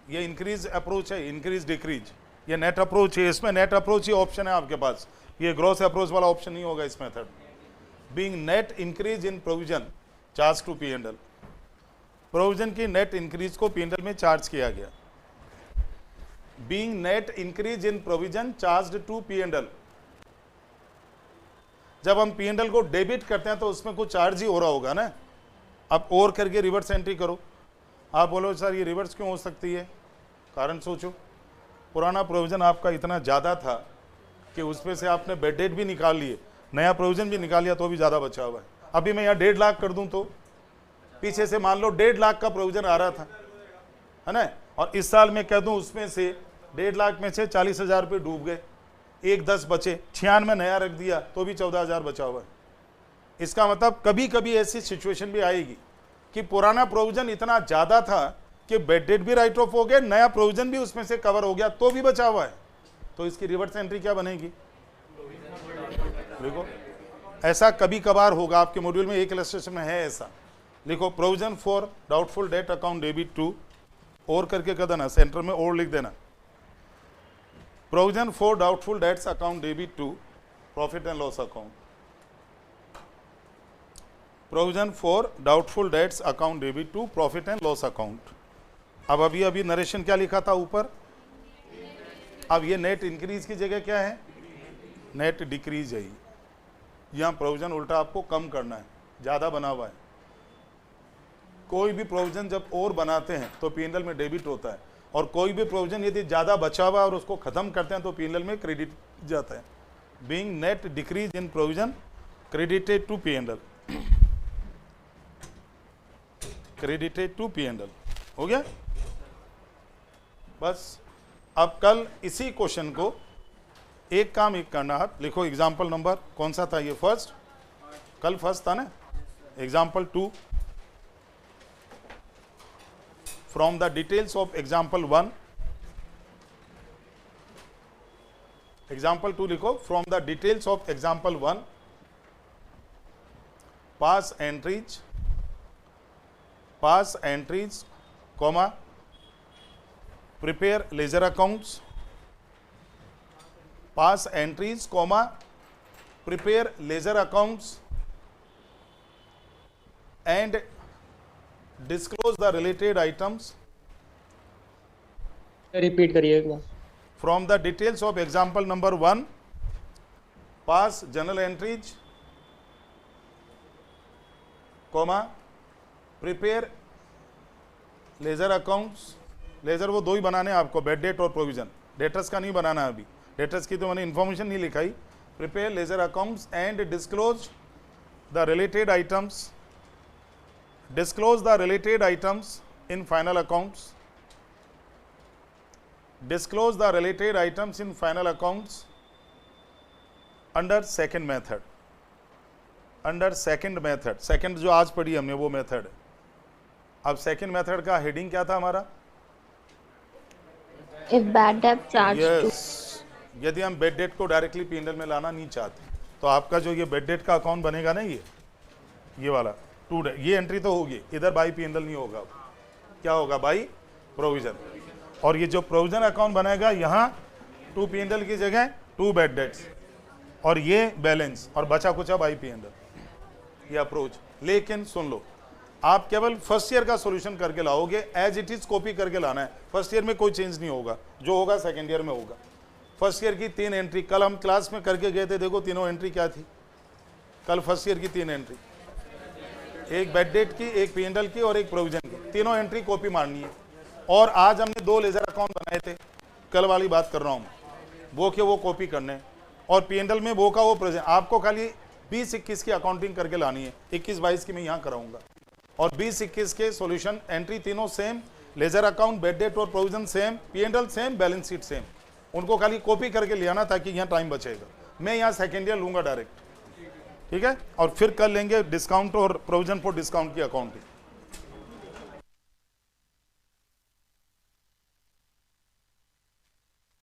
ये इंक्रीज अप्रोच है, इंक्रीज डिक्रीज, ये नेट अप्रोच है। इसमें नेट अप्रोच ही ऑप्शन है आपके पास, ये ग्रॉस अप्रोच वाला ऑप्शन नहीं होगा इस method. Being net increase in provision charge to P&L, provision की नेट इंक्रीज को P&L में चार्ज किया गया। Being net increase in provision charged to P&L, जब हम P&L को डेबिट करते हैं तो उसमें कुछ चार्ज ही हो रहा होगा ना। अब और करके रिवर्स एंट्री करो। आप बोलो सर ये रिवर्स क्यों हो सकती है? कारण सोचो, पुराना प्रोविजन आपका इतना ज़्यादा था कि उसमें से आपने बेड डेट भी निकाल लिए, नया प्रोविजन भी निकाल लिया, तो भी ज़्यादा बचा हुआ है। अभी मैं यहाँ 1.5 लाख कर दूँ तो पीछे से मान लो 1.5 लाख का प्रोविजन आ रहा था, है ना, और इस साल में कह दूं उसमें से 1.5 लाख में से 40,000 रुपये डूब गए, 1-10 बचे, 96 में नया रख दिया तो भी 14,000 बचा हुआ है। इसका मतलब कभी कभी ऐसी सिचुएशन भी आएगी कि पुराना प्रोविजन इतना ज्यादा था कि बेड डेट भी राइट ऑफ हो गया, नया प्रोविजन भी उसमें से कवर हो गया, तो भी बचा हुआ है, तो इसकी रिवर्स एंट्री क्या बनेगी? देखो ऐसा कभी कभार होगा, आपके मॉड्यूल में एक इलस्ट्रेशन में है ऐसा। लिखो provision for doubtful debt account debit to, और करके कर देना, सेंटर में और लिख देना, provision for doubtful debts account debit to profit and loss account, provision for doubtful debts account debit to profit and loss account. अब अभी नरेशन क्या लिखा था ऊपर, अब ये नेट इंक्रीज की जगह क्या है, नेट डिक्रीज है। यहाँ प्रोविजन उल्टा आपको कम करना है, ज़्यादा बना हुआ है। कोई भी प्रोविजन जब और बनाते हैं तो पीएनएल में डेबिट होता है, और कोई भी प्रोविजन यदि ज़्यादा बचा हुआ और उसको ख़त्म करते हैं तो पीएनएल में क्रेडिट जाता है। Being net decrease in provision credited to PNL, credited to PNL. हो गया? बस अब कल इसी क्वेश्चन को एक काम एक करना है, लिखो एग्जाम्पल नंबर कौन सा था ये, फर्स्ट, कल फर्स्ट था ना, example 2, from the details of example 1, example 2 लिखो, from the details of example 1, pass entries, comma, prepare ledger accounts, pass entries, comma, prepare ledger accounts and disclose the related items repeat करिए एक बार। from the details of example number 1, pass journal entries, comma, prepare ledger accounts, ledger वो दो ही बनाने हैं आपको, bad debt और provision, debtors का नहीं बनाना है अभी, डेटर्स की तो मैंने इन्फॉर्मेशन नहीं लिखाई। Prepare ledger accounts and disclose the related items, disclose the related items in final accounts, disclose the related items in final accounts under second method, under second method, second जो आज पढ़ी हमने वो मेथड है। अब second method का heading क्या था हमारा? If bad debt charged to यदि हम बेड डेट को डायरेक्टली पीएनएल में लाना नहीं चाहते तो आपका जो ये बेड डेट का अकाउंट बनेगा ना, ये वाला टू डेट, ये एंट्री तो होगी, इधर बाई पीएनएल नहीं होगा, क्या होगा, बाई प्रोविजन। और ये जो प्रोविजन अकाउंट बनेगा यहाँ टू पीएनएल की जगह टू बेड डेट्स, और ये बैलेंस, और बचा कुचा बाई पीएनएल, ये अप्रोच। लेकिन सुन लो, आप केवल फर्स्ट ईयर का सॉल्यूशन करके लाओगे, एज इट इज कॉपी करके लाना है। फर्स्ट ईयर में कोई चेंज नहीं होगा, जो होगा सेकंड ईयर में होगा। फर्स्ट ईयर की 3 एंट्री कल हम क्लास में करके गए थे, देखो तीनों एंट्री क्या थी कल फर्स्ट ईयर की 3 एंट्री, एक बेड डेट की, एक पीएनएल की और एक प्रोविजन की, तीनों एंट्री कॉपी मारनी है। और आज हमने 2 लेजर अकाउंट बनाए थे, कल वाली बात कर रहा हूँ, वो के वो कॉपी करने, और पीएनएल में वो का वो प्रेजेंट। आपको खाली 20-21 की अकाउंटिंग करके लानी है, 21-22 की मैं यहाँ कराऊंगा, और 20-21 के सॉल्यूशन एंट्री तीनों same, ledger account, bad debt और provision same, P N L same, balance sheet same, उनको खाली कॉपी करके ले आना ताकि यहाँ टाइम बचेगा। मैं यहाँ सेकेंड ईयर लूंगा डायरेक्ट, ठीक है, और फिर कर लेंगे डिस्काउंट और प्रोविजन फॉर डिस्काउंट की अकाउंटिंग।